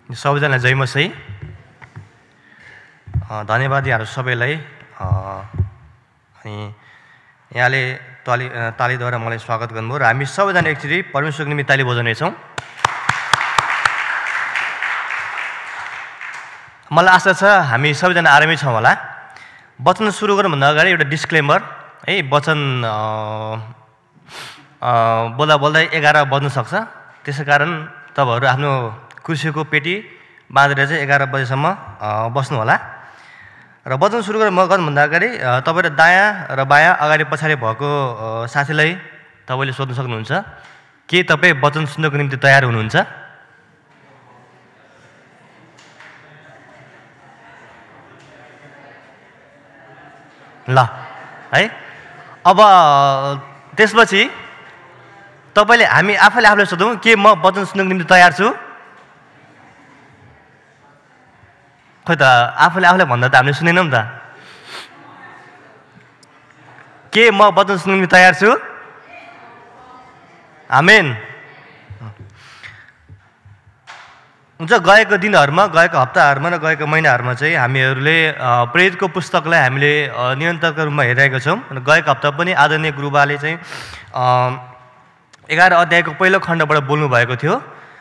सबैजना जय मसी। धन्यवाद यहाँहरू सबैलाई। अनि यहाँले तालीद्वारा मलाई स्वागत गर्नुभयो र हामी सबैजना एकचोटि परमेश्वरको निम्ति ताली बजाउनेछौँ। मलाई आशा छ हामी सबैजना आरामै छौँ होला। वचन सुरु गर्नुभन्दा अगाडि एउटा डिस्क्लेमर है। वचन बोल्दा बोल्दै 11 बज्न सक्छ, त्यसै कारण तपाईँहरू आफ्नो कुर्सीको पेटी बाँधेर चाहिँ 11 बजेसम्म बस्नु होला। र वचन सुरु गर्नुभन्दा अगाडि तपाईँले दायाँ र बायाँ अगाडि पछाडि भएको साथीलाई तपाईँले सोध्न सक्नुहुन्छ, के तपाईँ वचन सुन्नको निम्ति तयार हुनुहुन्छ? ल है। अब त्यसपछि तपाईले हामी आफूले सोधौँ, के म वचन सुन्नको निम्ति तयार छु? खोइ त आफूले भन्दा त हामीले सुनेनौँ त। के म वचन सुन्नको निम्ति तयार छु? आमेन। हुन्छ, गएको दिनहरूमा, गएको हप्ताहरूमा र गएको महिनाहरूमा चाहिँ हामीहरूले प्रेरितको पुस्तकलाई हामीले निरन्तरको रूपमा हेरिरहेका छौँ। र गएको हप्ता पनि आदरणीय गुरुबाले चाहिँ 11 अध्यायको पहिलो खण्डबाट बोल्नु भएको थियो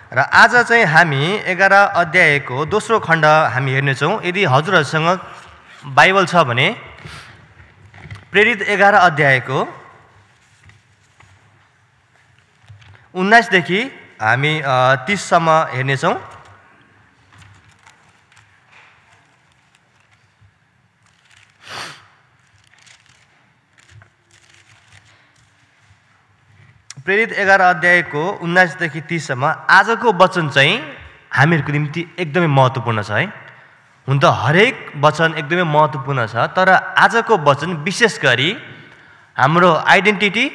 र आज चाहिँ हामी 11 अध्यायको दोस्रो खण्ड हामी हेर्नेछौँ। यदि हजुरहरूसँग बाइबल छ भने प्रेरित 11 अध्यायको 19 देखि हामी 30 सम्म हेर्नेछौँ। प्रेरित 11 अध्यायको 19 देखि 30 सम्म आजको वचन चाहिँ हामीहरूको निम्ति एकदमै महत्त्वपूर्ण छ है। हुन त हरेक वचन एकदमै महत्त्वपूर्ण छ, तर आजको वचन विशेष गरी हाम्रो आइडेन्टिटी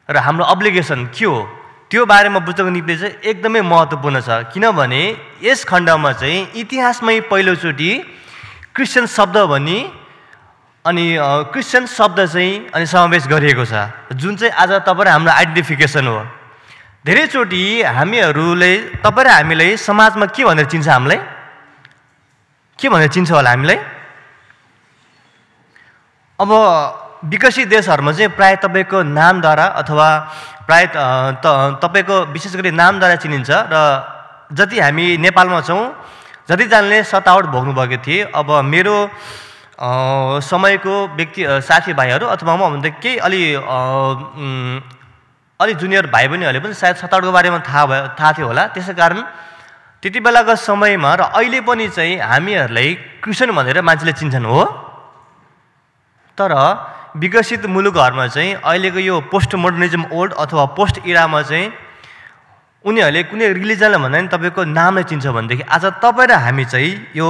र हाम्रो अब्लिगेसन के हो त्यो बारेमा बुझ्नको निम्ति चाहिँ एकदमै महत्त्वपूर्ण छ। किनभने यस खण्डमा चाहिँ इतिहासमै पहिलोचोटि क्रिस्चियन शब्द भनी अनि क्रिस्चियन शब्द चाहिँ अनि समावेश गरिएको छ, जुन चाहिँ आज तपाईँ र हाम्रो आइडेन्टिफिकेसन हो। धेरैचोटि हामीहरूले तपाईँ र हामीलाई समाजमा के भनेर चिन्छ? हामीलाई के भनेर चिन्छ होला? हामीलाई अब विकसित देशहरूमा चाहिँ प्राय तपाईँको नामद्वारा अथवा प्राय तपाईँको विशेष गरी नामद्वारा चिनिन्छ। र जति हामी नेपालमा छौँ, जतिजनाले सतावट भोग्नुभएको थिए, अब मेरो समयको व्यक्ति साथीभाइहरू अथवा म भन्दा केही अलि जुनियर भाइ बहिनीहरूले पनि सायद सतावटको बारेमा थाहा थियो होला। त्यसै कारण त्यति बेलाको समयमा र अहिले पनि चाहिँ हामीहरूलाई क्रिस्चियन भनेर मान्छेले चिन्छन् हो। तर विकसित मुलुकहरूमा चाहिँ अहिलेको यो पोस्ट मोडर्निजम ओल्ड अथवा पोस्ट इरामा चाहिँ उनीहरूले कुनै रिलिजनलाई भन्दा पनि तपाईँको नामलाई चिन्छ भनेदेखि आज तपाईँ र हामी चाहिँ यो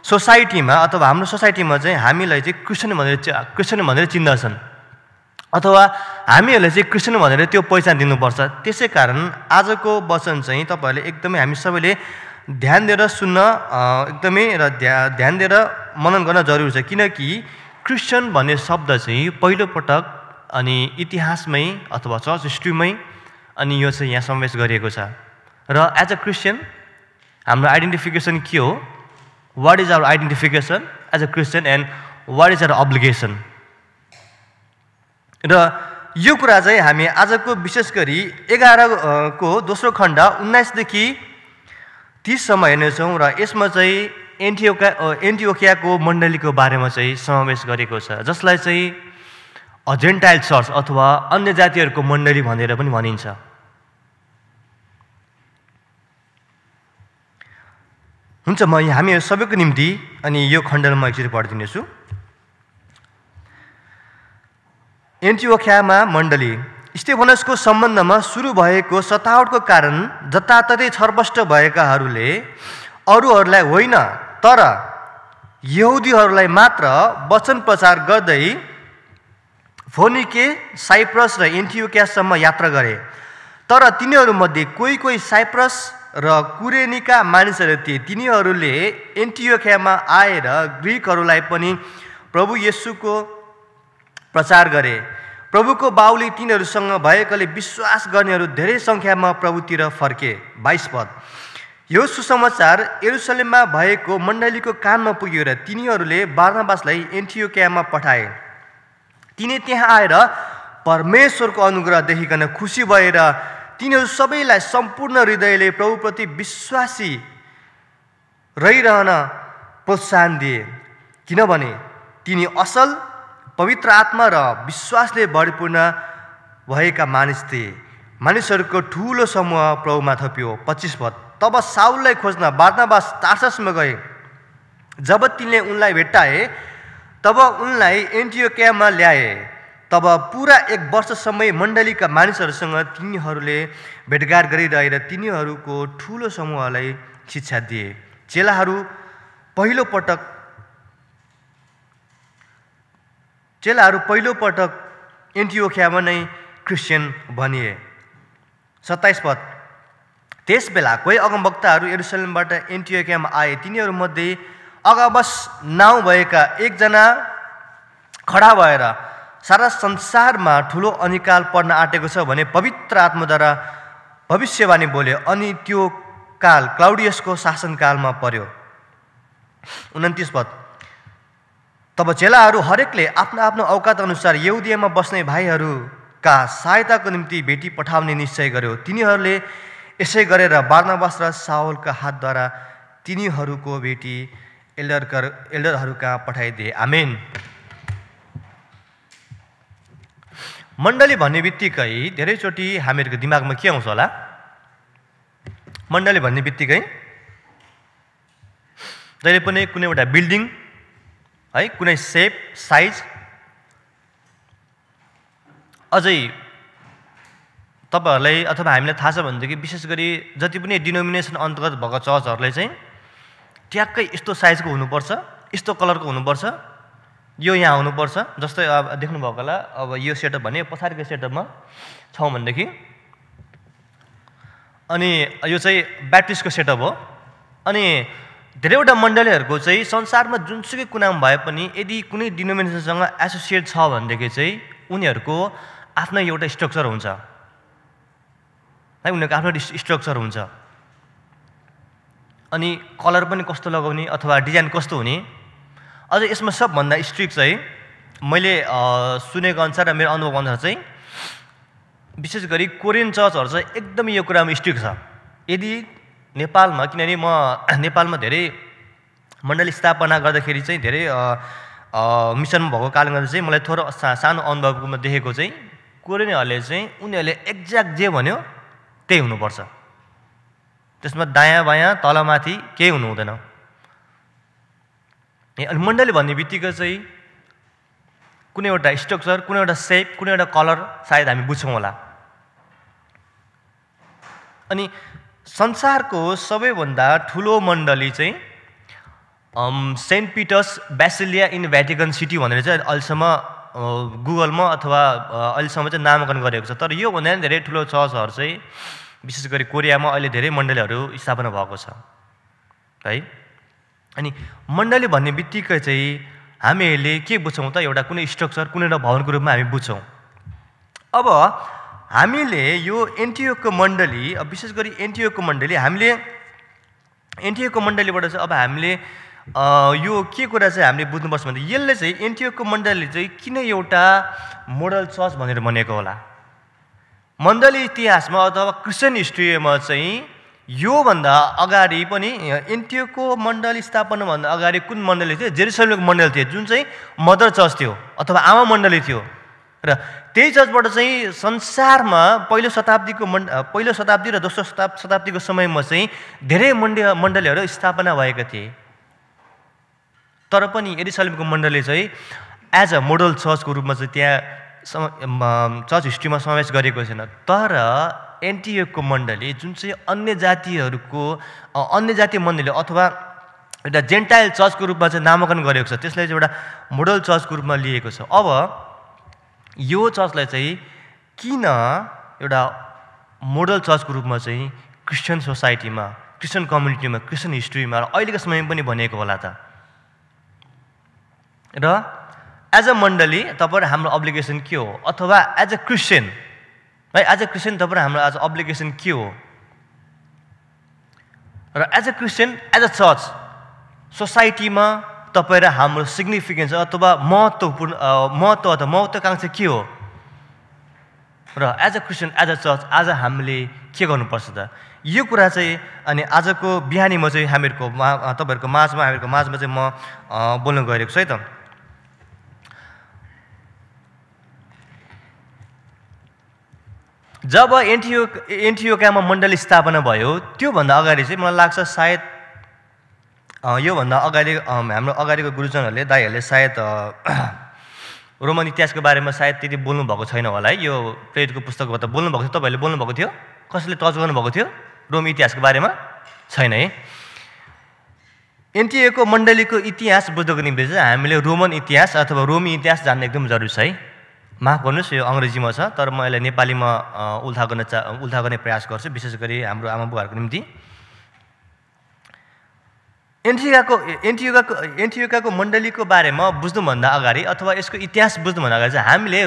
सोसाइटीमा अथवा हाम्रो सोसाइटीमा चाहिँ हामीलाई चाहिँ क्रिस्चियन भनेर चिन्दछन् अथवा हामीहरूले चाहिँ क्रिस्चियन भनेर त्यो पहिचान दिनुपर्छ। त्यसै कारण आजको वचन चाहिँ तपाईँहरूले एकदमै हामी सबैले ध्यान दिएर सुन्न एकदमै र ध्यान दिएर मनन गर्न जरुरी छ। किनकि क्रिस्चियन भन्ने शब्द चाहिँ पहिलोपटक अनि इतिहासमै अथवा चर्च हिस्ट्रीमै अनि यो चाहिँ यहाँ समावेश गरिएको छ। र एज अ क्रिस्चियन हाम्रो आइडेन्टिफिकेसन के हो? What is our identification as a Christian and what is our obligation? र यो कुरा चाहिँ हामी आजको विशेष गरी 11 को दोस्रो खण्ड 19 देखि 30 सम्म हेर्नेछौँ र यसमा चाहिँ एन्टिओकियाको मण्डलीको बारेमा चाहिँ समावेश गरेको छ, जसलाई चाहिँ जेन्टाइल चर्च अथवा अन्य जातिहरूको मण्डली भनेर पनि भनिन्छ। हुन्छ, म हामी सबैको निम्ति अनि यो खण्डमा एकचोटि पढिदिनेछु। एन्टिओखियामा मण्डली। स्टेफनसको सम्बन्धमा सुरु भएको सतावटको कारण जताततै छरपष्ट भएकाहरूले अरूहरूलाई होइन तर यहुदीहरूलाई मात्र वचन प्रचार गर्दै फोनिके, साइप्रस र एन्टिओखियासम्म यात्रा गरे। तर तिनीहरूमध्ये कोही साइप्रस र कुरेनीका मानिसहरू थिए। तिनीहरूले एन्टिओखियामा आएर ग्रिकहरूलाई पनि प्रभु येशूको प्रचार गरे। प्रभुको बाहुली तिनीहरूसँग भएकोले विश्वास गर्नेहरू धेरै सङ्ख्यामा प्रभुतिर फर्के। 22 पद। यो सुसमाचार यरुशलेममा भएको मण्डलीको कानमा पुग्यो र तिनीहरूले बारनाबासलाई एन्टियोकियामा पठाए। तिनी त्यहाँ आएर परमेश्वरको अनुग्रह देखिकन खुसी भएर तिनीहरू सबैलाई सम्पूर्ण हृदयले प्रभुप्रति विश्वासी रहिरहन प्रोत्साहन दिए, किनभने तिनी असल, पवित्र आत्मा र विश्वासले भरिपूर्ण भएका मानिस थिए। मानिसहरूको ठुलो समूह प्रभुमा थपियो। 25 पद। तब साउललाई खोज्न बारनाबास तार्ससमा गए। जब तिनले उनलाई भेट्टाए तब उनलाई एन्टियोकियामा ल्याए। तब पुरा 1 वर्षसम्म मण्डलीका मानिसहरूसँग तिनीहरूले भेटघाट गरिरहेर तिनीहरूको ठुलो समूहलाई शिक्षा दिए। चेलाहरू पहिलोपटक एन्टियोकियामा नै क्रिस्चियन बनिए। 27 पद। त्यस बेला कोही अगमवक्ताहरू यरुशलेमबाट एन्टियोकियामा आए। तिनीहरूमध्ये अगबस नाउँ भएका एकजना खडा भएर सारा संसारमा ठुलो अनिकाल पर्न आँटेको छ भने पवित्र आत्माद्वारा भविष्यवाणी बोले। अनि त्यो काल क्लाउडियसको शासनकालमा पर्यो। 29 पद। तब चेलाहरू हरेकले आफ्नो आफ्नो औकात अनुसार यहुदियामा बस्ने भाइहरूका सहायताको निम्ति भेटी पठाउने निश्चय गर्यो। तिनीहरूले यसै गरेर बारनाबास र साउलका हातद्वारा तिनीहरूको भेटी एल्डरहरूकहाँ पठाइदिए। आमेन। मण्डली भन्ने बित्तिकै धेरैचोटि हामीहरूको दिमागमा के आउँछ होला? मण्डली भन्ने बित्तिकै जहिले पनि कुनै एउटा बिल्डिङ है, कुनै सेप, साइज, अझै तपाईँहरूलाई अथवा हामीलाई थाहा छ भनेदेखि विशेष गरी जति पनि डिनोमिनेसन अन्तर्गत भएको चर्चहरूले चाहिँ ट्याक्कै यस्तो साइजको हुनुपर्छ, यस्तो कलरको हुनुपर्छ, यो यहाँ हुनुपर्छ। जस्तै अब देख्नुभएको होला, अब यो सेटअप भने पछाडिको सेटअपमा छौँ भनेदेखि, अनि यो चाहिँ ब्याप्टिस्टको सेटअप हो। अनि धेरैवटा मण्डलीहरूको चाहिँ संसारमा जुनसुकै कुनामा भए पनि यदि कुनै डिनोमिनेसनसँग एसोसिएट छ भनेदेखि चाहिँ उनीहरूको आफ्नो एउटा स्ट्रक्चर हुन्छ है, उनीहरूको आफ्नो स्ट्रक्चर हुन्छ। अनि कलर पनि कस्तो लगाउने अथवा डिजाइन कस्तो हुने। अझ यसमा सबभन्दा स्ट्रिक्ट चाहिँ मैले सुनेको अनुसार र मेरो अनुभव अनुसार चाहिँ विशेष गरी कोरियन चर्चहरू चाहिँ एकदमै यो कुरामा स्ट्रिक्ट छ। यदि नेपालमा, किनभने म नेपालमा धेरै मण्डली स्थापना गर्दाखेरि चाहिँ धेरै मिसनमा भएको कारणले गर्दा चाहिँ मलाई थोरै सानो अनुभवमा देखेको चाहिँ कोरियनहरूले चाहिँ उनीहरूले एक्ज्याक्ट जे भन्यो त्यही हुनुपर्छ। त्यसमा दायाँ बायाँ तलमाथि केही हुनु हुँदैन। अनि मण्डली भन्ने बित्तिकै चाहिँ कुनै एउटा स्ट्रक्चर, कुनै एउटा सेप, कुनै एउटा कलर सायद हामी बुझ्छौँ होला। अनि संसारको सबैभन्दा ठुलो मण्डली चाहिँ Saint Peter's basilica in Vatican city भनेर चाहिँ अहिलेसम्म गुगलमा अथवा अहिलेसम्म चाहिँ नामाकरण गरेको छ। तर योभन्दा धेरै ठुलो चर्चहरू चाहिँ विशेष गरी कोरियामा अहिले धेरै मण्डलीहरू स्थापना भएको छ है। अनि मण्डली भन्ने बित्तिकै चाहिँ हामीहरूले के बुझ्छौँ त? एउटा कुनै स्ट्रक्चर, कुनै एउटा भवनको रूपमा हामी बुझ्छौँ। अब हामीले यो एन्टियोकको मण्डली, विशेष गरी एन्टियोकको मण्डली, हामीले एन्टियोकको मण्डलीबाट चाहिँ अब हामीले यो के कुरा चाहिँ हामीले बुझ्नुपर्छ भने यसले चाहिँ एन्टियोकको मण्डली चाहिँ किन एउटा मोडल चर्च भनेर बनेको होला? मण्डली इतिहासमा अथवा क्रिस्चियन हिस्ट्रीमा चाहिँ योभन्दा अगाडि पनि एन्टियोकको मण्डली स्थापनाभन्दा अगाडि कुन मण्डली थियो? जेरुसलेमको मण्डली थियो, जुन चाहिँ मदर चर्च थियो अथवा आमा मण्डली थियो। र त्यही चर्चबाट चाहिँ संसारमा पहिलो शताब्दी र दोस्रो शताब्दीको समयमा चाहिँ धेरै मण्डलीहरू स्थापना भएका थिए। तर पनि यरुशलेमको मण्डली चाहिँ एज अ मोडल चर्चको रूपमा चाहिँ त्यहाँ चर्च हिस्ट्रीमा समावेश गरेको छैन। तर एन्टियोकको मण्डली जुन चाहिँ अन्य जातीय मण्डली अथवा एउटा जेन्टाइल चर्चको रूपमा चाहिँ नामाकरण गरेको छ, त्यसलाई चाहिँ एउटा मोडल चर्चको रूपमा लिएको छ। अब यो चर्चलाई चाहिँ किन एउटा मोडल चर्चको रूपमा चाहिँ क्रिस्चियन सोसाइटीमा, क्रिस्चियन कम्युनिटीमा, क्रिस्चियन हिस्ट्रीमा र अहिलेको समयमा पनि बनेको होला त? र एज अ मण्डली तपाईँ हाम्रो अब्लिगेसन के हो? अथवा एज अ क्रिस्चियन है, एज अ क्रिस्चियन तपाईँ हाम्रो आज अब्लिगेसन के हो? र as a Christian as a church सोसाइटीमा तपाईँ र हाम्रो सिग्निफिकेन्स अथवा महत्त्वाकांक्षा के हो र as a Christian as a church आज हामीले के गर्नुपर्छ त यो कुरा चाहिँ अनि आजको बिहानी म चाहिँ तपाईँहरूको माझमा चाहिँ म बोल्न गइरहेको छु है त। जब एन्टियोकियामा मण्डली स्थापना भयो त्योभन्दा अगाडि चाहिँ मलाई लाग्छ सायद योभन्दा अगाडि हाम्रो अगाडिको गुरुजनहरूले दाइहरूले सायद रोमन इतिहासको बारेमा सायद त्यति बोल्नु भएको छैन होला है। यो प्रेरितको पुस्तकबाट बोल्नु भएको थियो, तपाईँहरूले बोल्नु भएको थियो, कसैले टच गर्नुभएको थियो रोम इतिहासको बारेमा? छैन है। एन्टियोको मण्डलीको इतिहास बुझ्नको निम्ति चाहिँ हामीले रोमन इतिहास अथवा रोमी इतिहास जान्ने एकदम जरुरी छ है। माफ गर्नुहोस् यो अङ्ग्रेजीमा छ तर म यसलाई नेपालीमा उल्था गर्ने प्रयास गर्छु, विशेष गरी हाम्रो आमा बुवाहरूको निम्ति। एन्टियोकाको मण्डलीको बारेमा बुझ्नुभन्दा अगाडि अथवा यसको इतिहास बुझ्नुभन्दा अगाडि चाहिँ हामीले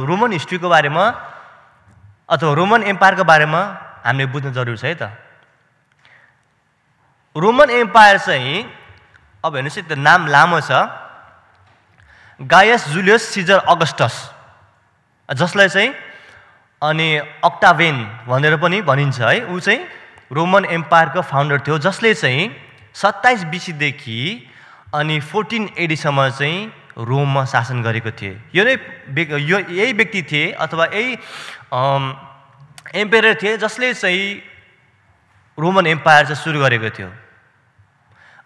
रोमन हिस्ट्रीको बारेमा अथवा रोमन एम्पायरको बारेमा हामीले बुझ्नु जरुरी छ है त। रोमन एम्पायर चाहिँ अब हेर्नुहोस् है, त्यो नाम लामो छ, गायस जुलियस सिजर अगस्टस, जसलाई चाहिँ अनि अक्टावेन भनेर पनि भनिन्छ है। ऊ चाहिँ रोमन एम्पायरको फाउन्डर थियो, जसले चाहिँ 27 BC देखि अनि 14 AD सम्म चाहिँ रोममा शासन गरेको थिए। यही व्यक्ति थिए अथवा यही एम्पायर थिए जसले चाहिँ रोमन एम्पायर चाहिँ सुरु गरेको थियो।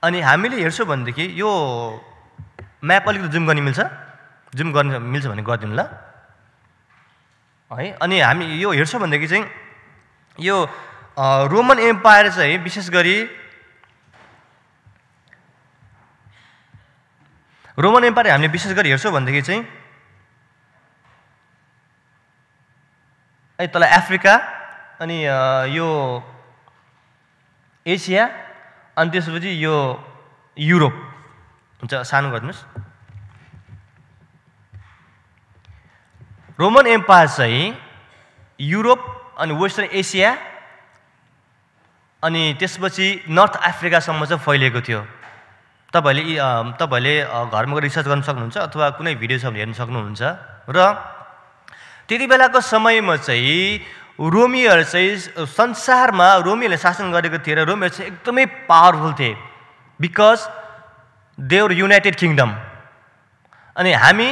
अनि हामीले हेर्छौँ भनेदेखि यो म्याप अलिकति जुम गर्न मिल्छ भने गरिदिनु ल है। अनि हामी यो हेर्छौँ भनेदेखि चाहिँ यो रोमन एम्पायर चाहिँ विशेष गरी हामीले विशेष गरी हेर्छौँ भनेदेखि चाहिँ तल अफ्रिका अनि यो एसिया अनि त्यसपछि यो युरोप हुन्छ। सानो गरिदिनुहोस्। रोमन एम्पायर चाहिँ युरोप अनि वेस्टर्न एसिया अनि त्यसपछि नर्थ अफ्रिकासम्म चाहिँ फैलिएको थियो। तपाईँहरूले घरमा गएर रिसर्च गर्न सक्नुहुन्छ अथवा कुनै भिडियो छ भने हेर्न सक्नुहुन्छ। र त्यति बेलाको समयमा चाहिँ रोमीहरू चाहिँ संसारमा रोमीहरूले शासन गरेको थिए र रोमीहरू चाहिँ एकदमै पावरफुल थिए because they were United kingdom. अनि हामी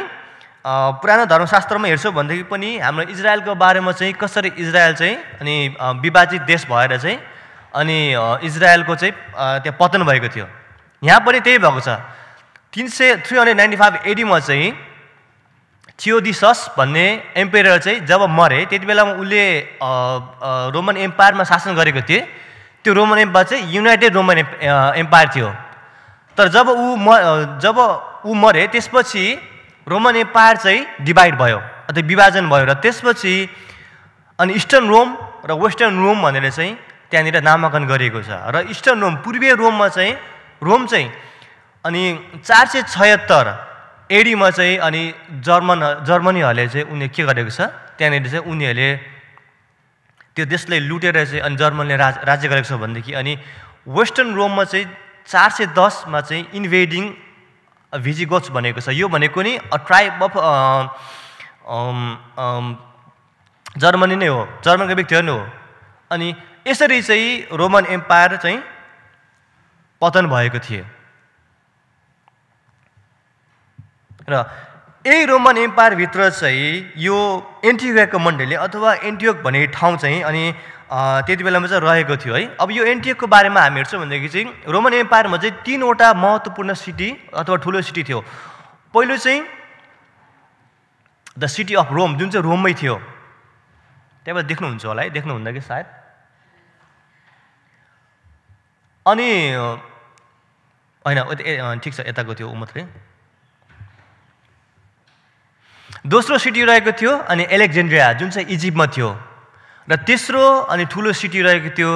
पुरानो धर्मशास्त्रमा हेर्छौँ भनेदेखि पनि हाम्रो इजरायलको बारेमा चाहिँ कसरी इजरायल चाहिँ अनि विभाजित देश भएर चाहिँ अनि इजरायलको चाहिँ त्यहाँ पतन भएको थियो। यहाँ पनि त्यही भएको छ। 395 AD मा चाहिँ थियोडिसस भन्ने एम्पेयर चाहिँ जब मरे त्यति बेलामा उसले रोमन एम्पायरमा शासन गरेको थिए। त्यो रोमन एम्पायर चाहिँ युनाइटेड रोमन एम्पायर थियो। तर जब ऊ मरे त्यसपछि रोमन एम्पायर चाहिँ डिभाइड भयो अथवा विभाजन भयो र त्यसपछि अनि इस्टर्न रोम र वेस्टर्न रोम भनेर चाहिँ त्यहाँनिर नामाकरण गरिएको छ। र इस्टर्न रोम पूर्वीय रोम चाहिँ अनि 476 AD मा चाहिँ अनि जर्मनीहरूले चाहिँ उनीहरूले के गरेको छ त्यहाँनिर चाहिँ उनीहरूले त्यो देशलाई लुटेर चाहिँ अनि जर्मनीले राज्य गरेको छ भनेदेखि अनि वेस्टर्न रोममा चाहिँ 410 मा चाहिँ इन्भेडिङ भिजिगोथ्स भनेको छ। यो भनेको नि अ ट्राइब अफ जर्मनी नै हो, जर्मनको व्यक्तिहरू नै हो। अनि यसरी चाहिँ रोमन एम्पायर चाहिँ पतन भएको थियो। र यही रोमन एम्पायरभित्र चाहिँ यो एन्टियोकियाको मण्डली अथवा एन्टियोक भन्ने ठाउँ चाहिँ अनि त्यति बेलामा चाहिँ रहेको थियो है। अब यो एन्टियोकको बारेमा हामी हेर्छौँ भनेदेखि चाहिँ रोमन एम्पायरमा चाहिँ 3वटा महत्त्वपूर्ण सिटी अथवा ठुलो सिटी थियो। पहिलो चाहिँ द सिटी अफ रोम, जुन चाहिँ रोममै थियो। त्यहाँबाट देख्नुहुन्छ होला है, देख्नुहुन्न कि सायद। अनि होइन ठिक छ, यताको थियो ऊ मात्रै। दोस्रो सिटी रहेको थियो अनि एलेक्जेन्ड्रिया जुन चाहिँ इजिप्टमा थियो। र तेस्रो अनि ठुलो सिटी रहेको थियो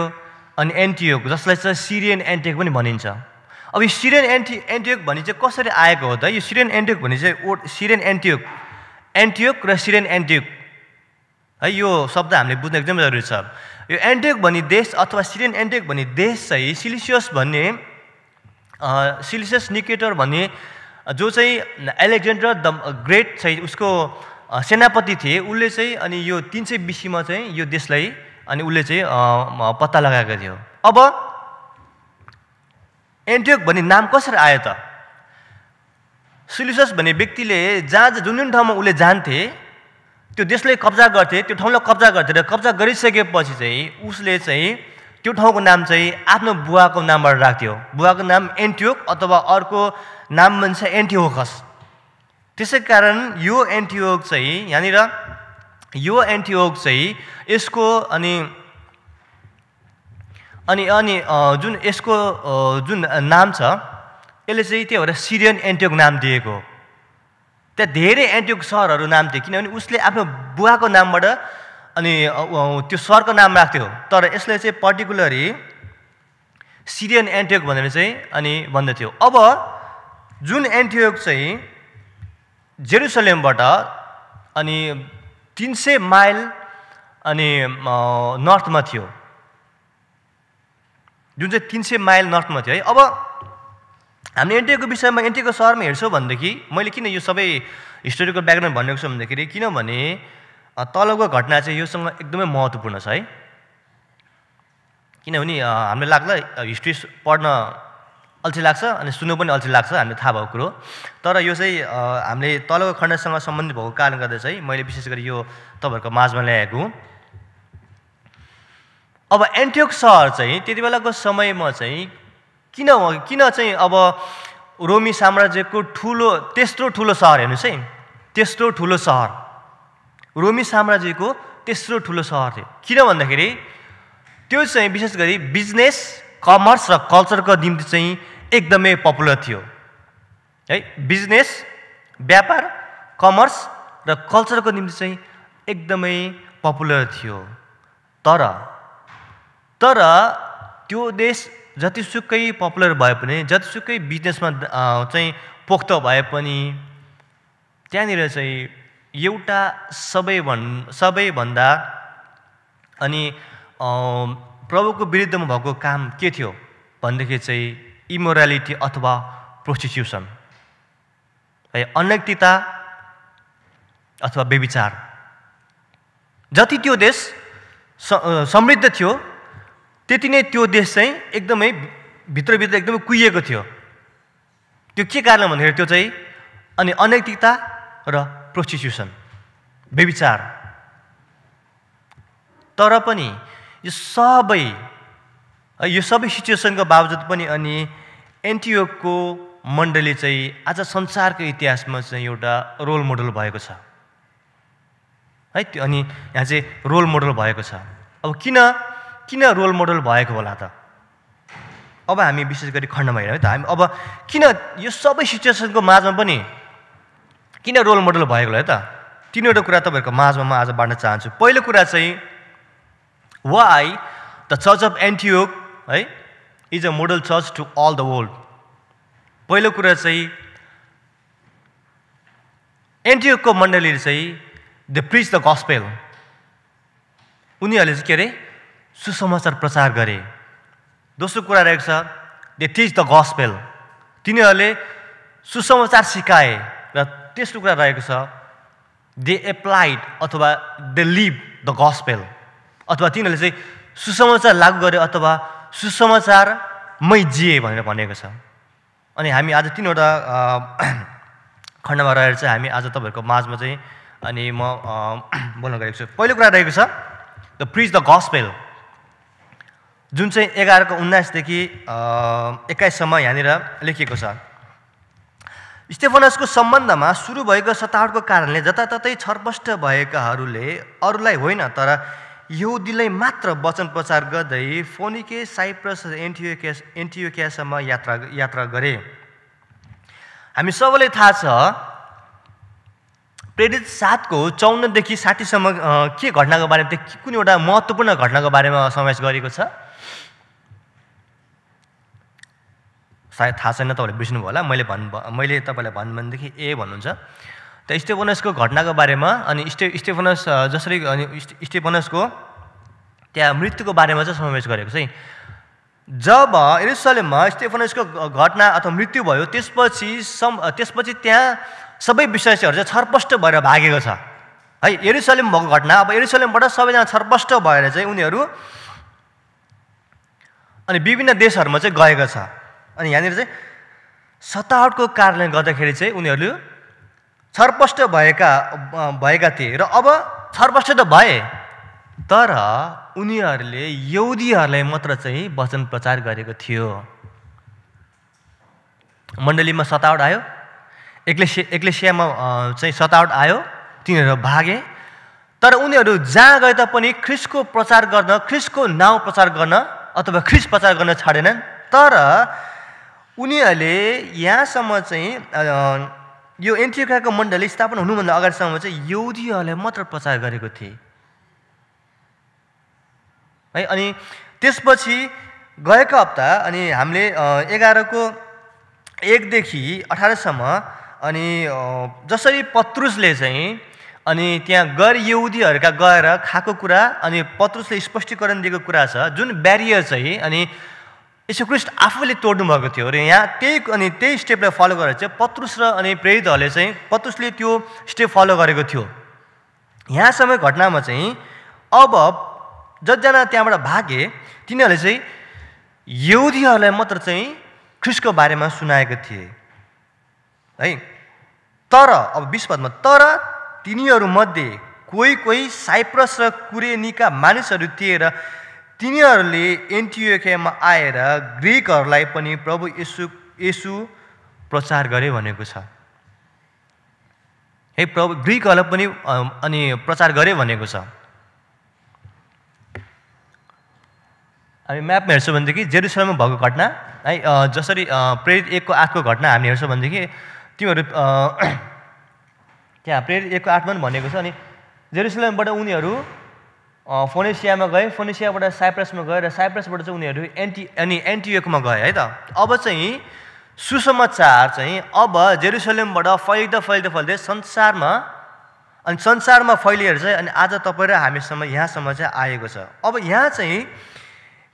अनि एन्टियोक, जसलाई चाहिँ सिरियन एन्टियोक पनि भनिन्छ। अब यो सिरियन एन्टियोक भनी चाहिँ कसरी आएको हो त? यो सिरियन एन्टियोक भने चाहिँ सिरियन एन्टियोक र सिरियन एन्टियोक है, यो शब्द हामीले बुझ्न एकदमै जरुरी छ। यो एन्टियोक भन्ने देश अथवा सिरियन एन्टियोक भन्ने देश चाहिँ सिलिसियस निकेटर भन्ने जो चाहिँ एलेक्जेन्डर द ग्रेट चाहिँ उसको सेनापति थिए, उसले चाहिँ अनि यो 300 BC मा चाहिँ यो देशलाई अनि उसले चाहिँ पत्ता लगाएको थियो। अब एन्टियोक भन्ने नाम कसरी आयो त? सिलिसियस भन्ने व्यक्तिले जुन जुन ठाउँमा उसले जान्थे त्यो देशलाई कब्जा गर्थे, त्यो ठाउँलाई कब्जा गर्थे र कब्जा गरिसकेपछि चाहिँ उसले चाहिँ त्यो ठाउँको नाम चाहिँ आफ्नो बुवाको नामबाट राख्थ्यो। बुवाको नाम एन्टियोक अथवा अर्को नाम भन्छ एन्टिओकस। त्यसै कारण यो एन्टियोक चाहिँ यहाँनिर यो एन्टियोक चाहिँ यसको अनि जुन यसको जुन नाम छ यसले चाहिँ त्यही भएर सिरियन एन्टियोक नाम दिएको। त्यहाँ धेरै एन्टियोक सहरहरू नाम थिए किनभने उसले आफ्नो बुवाको नामबाट अनि त्यो सहरको नाम राख्थ्यो। तर यसले चाहिँ पर्टिकुलरली सिरियन एन्टियोक भनेर चाहिँ अनि भन्दथ्यो। अब जुन एन्टियोक चाहिँ जेरुसलेमबाट अनि 300 माइल अनि नर्थमा थियो, जुन चाहिँ 300 माइल नर्थमा थियो है। अब हामीले एन्टियोकको विषयमा एन्टियोकको सहरमा हेर्छौँ भनेदेखि मैले किन यो सबै हिस्टोरिकल ब्याकग्राउन्ड भनेको छु भन्दाखेरि किनभने तलको घटना चाहिँ योसँग एकदमै महत्त्वपूर्ण छ है। किनभने हामीलाई लाग्ला हिस्ट्री पढ्न अल्छी लाग्छ अनि सुन्नु पनि अल्छी लाग्छ, हामीले थाहा भएको कुरो। तर यो चाहिँ हामीले तलको खण्डसँग सम्बन्धित भएको कारणले गर्दा चाहिँ मैले विशेष गरी यो तपाईँहरूको माझमा ल्याएको हुँ। अब एन्टियोक सहर चाहिँ त्यति बेलाको समयमा चाहिँ किन चाहिँ अब रोमी साम्राज्यको तेस्रो ठुलो सहर हेर्नुहोस् है, तेस्रो ठुलो सहर रोमी साम्राज्यको तेस्रो ठुलो सहर थियो। किन भन्दाखेरि त्यो चाहिँ विशेष गरी बिजनेस, कमर्स र कल्चरको निम्ति चाहिँ एकदमै पपुलर थियो है। बिजनेस, व्यापार, कमर्स र कल्चरको निम्ति चाहिँ एकदमै पपुलर थियो। तर त्यो देश जतिसुकै पपुलर भए पनि, जतिसुकै बिजनेसमा चाहिँ पोख्त भए पनि त्यहाँनिर चाहिँ एउटा सबैभन्दा अनि प्रभुको विरुद्धमा भएको काम के थियो भनेदेखि चाहिँ इमोरालिटी अथवा प्रोस्टिट्युसन है, अनैतिकता अथवा व्यभिचार। जति त्यो देश समृद्ध थियो त्यति नै त्यो देश चाहिँ एकदमै भित्रभित्र एकदमै कुहिएको थियो। त्यो के कारण भन्दाखेरि त्यो चाहिँ अनि अनैतिकता र प्रोस्टिट्युसन, व्यभिचार। तर पनि यो सबै सिचुएसनको बावजुद पनि अनि एन्टियोकको मण्डली चाहिँ आज संसारको इतिहासमा चाहिँ एउटा रोल मोडल भएको छ है। त्यो अनि यहाँ चाहिँ रोल मोडल भएको छ। अब किन रोल मोडल भएको होला त? अब हामी विशेष गरी खण्डमा हेरौँ है त। हामी अब किन यो सबै सिचुएसनको माझमा पनि किन रोल मोडल भएको होला है त? तीनवटा कुरा तपाईँहरूको माझमा म आज बाँड्न चाहन्छु। पहिलो कुरा चाहिँ why the church of Antioch है is a model church to all the world. पहिलो कुरा चाहिँ एन्टियोकको मण्डलीले चाहिँ दे प्रिच द गस्पेल, उनीहरूले चाहिँ के अरे सुसमाचार प्रचार गरे। दोस्रो कुरा रहेको छ दे टिच द गस्पेल, तिनीहरूले सुसमाचार सिकाए। र तेस्रो कुरा रहेको छ दे एप्लाइड अथवा दे लिभ द गस्पेल, अथवा तिनीहरूले चाहिँ सुसमाचार लागू गरे अथवा सुसमाचारमै जिए भनेर भनेको छ। अनि हामी आज तीनवटा खण्डमा रहेर चाहिँ हामी आज तपाईँहरूको माझमा चाहिँ अनि म बोल्न गएको छु। पहिलो कुरा रहेको छ द प्रिच द गस्पेल, जुन चाहिँ 11:19 देखि 21सम्म यहाँनिर लेखिएको छ। स्टेफनसको सम्बन्धमा सुरु भएको सतावटको कारणले जताततै छरपष्ट भएकाहरूले अरूलाई होइन तर यहुदीलाई मात्र वचन प्रचार गर्दै फोनिके, साइप्रस र एन्टियोकियासम्म यात्रा गरे। हामी सबैलाई थाहा छ प्रेरित 7:54 देखि 60सम्म के घटनाको बारेमा कुन एउटा महत्त्वपूर्ण घटनाको बारेमा समावेश गरेको छ सायद थाहा छैन, तपाईँले बिर्सिनुभयो होला। मैले तपाईँलाई भनेदेखि भन्नुहुन्छ त स्टेफनसको घटनाको बारेमा। अनि स्टेफनस जसरी अनि स्टेफनसको त्यहाँ मृत्युको बारेमा चाहिँ समावेश गरेको चाहिँ जब यरुशलेममा स्टेफनसको घटना अथवा मृत्यु भयो त्यसपछि त्यहाँ सबै विश्वासीहरू चाहिँ छरपष्ट भएर भागेको छ है। यरुशलेम भएको घटना, अब यरुशलेमबाट सबैजना छरपष्ट भएर चाहिँ उनीहरू अनि विभिन्न देशहरूमा चाहिँ गएको छ। अनि यहाँनिर चाहिँ सतावटको कारणले गर्दाखेरि चाहिँ उनीहरू छरपष्ट भएका थिए र अब छरपष्ट त भए, तर उनीहरूले यहुदीहरूलाई मात्र चाहिँ वचन प्रचार गरेको थियो। मण्डलीमा सतावट आयो, एक्लेसियामा चाहिँ सतावट आयो, तिनीहरू भागे, तर उनीहरू जहाँ गए तापनि ख्रिस्टको प्रचार गर्न, ख्रिस्टको नाउँ प्रचार गर्न अथवा ख्रिस्ट प्रचार गर्न छाडेनन्। तर उनीहरूले यहाँसम्म चाहिँ यो एन्टियोखियाको मण्डली स्थापना हुनुभन्दा अगाडिसम्म चाहिँ यहुदीहरूलाई मात्र प्रचार गरेको थिए है। अनि त्यसपछि गएको हप्ता अनि हामीले 11:1-18 अनि जसरी पत्रुसले चाहिँ अनि त्यहाँ गैर यहुदीहरूका गएर खाएको कुरा अनि पत्रुसले स्पष्टीकरण दिएको कुरा छ, जुन ब्यारियर चाहिँ अनि यीशु ख्रीष्ट आफूले तोड्नु भएको थियो। र यहाँ त्यही स्टेपलाई फलो गरेर चाहिँ पत्रुस र अनि प्रेरितहरूले चाहिँ पत्रुसले त्यो स्टेप फलो गरेको थियो। यहाँसम्म घटनामा चाहिँ अब जतिजना त्यहाँबाट भागे तिनीहरूले चाहिँ यहुदीहरूलाई मात्र चाहिँ ख्रीष्टको बारेमा सुनाएको थिए है। तर अब 20 पदमा, तर तिनीहरूमध्ये कोही साइप्रस र कुरेनीका मानिसहरू थिए र तिनीहरूले एन्टियोखियामा आएर ग्रीकहरूलाई पनि प्रभु येशू प्रचार गरे भनेको छ है। प्रभु ग्रीकहरूलाई पनि अनि प्रचार गरे भनेको छ। हामी म्यापमा हेर्छौँ भनेदेखि जेरुसलेममा भएको घटना है, जसरी प्रेरित 1:8 घटना हामी हेर्छौँ भनेदेखि तिमीहरू त्यहाँ प्रेरित 1:8 पनि भनेको छ। अनि जेरुसलेमबाट उनीहरू फोनिसियामा गए, फोनिसियाबाट साइप्रसमा गए र साइप्रसबाट चाहिँ उनीहरू एन्टियोखमा गए है त। अब चाहिँ सुसमाचार चाहिँ अब जेरुसलेमबाट फैलिँदै संसारमा अनि संसारमा फैलिएर चाहिँ अनि आज तपाईँ र हामीसम्म यहाँसम्म चाहिँ आएको छ। अब यहाँ चाहिँ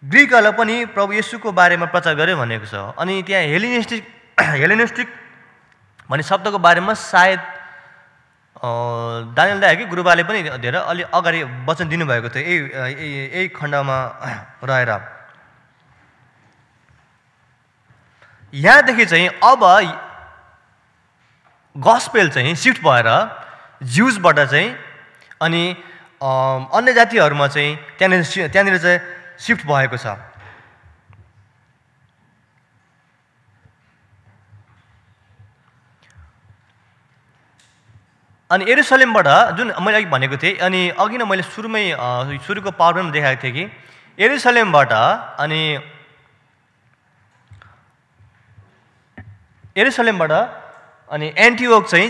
ग्रीकहरूलाई पनि प्रभु येशूको बारेमा प्रचार गरे भनेको छ। अनि त्यहाँ हेलेनिस्टिक भन्ने शब्दको बारेमा सायद दानियल दाइ कि गुरुबाले पनि धेरै अलि अगाडि वचन दिनुभएको थियो यही खण्डमा रहेर। यहाँदेखि चाहिँ अब गस्पेल चाहिँ सिफ्ट भएर ज्युजबाट चाहिँ अनि अन्य जातिहरूमा चाहिँ त्यहाँनिर चाहिँ सिफ्ट भएको छ। अनि यरुशलेमबाट जुन मैले अघि भनेको थिएँ अनि अघि नै मैले सुरुको पावरमा देखाएको थिएँ कि यरुशलेमबाट अनि एन्टिओक चाहिँ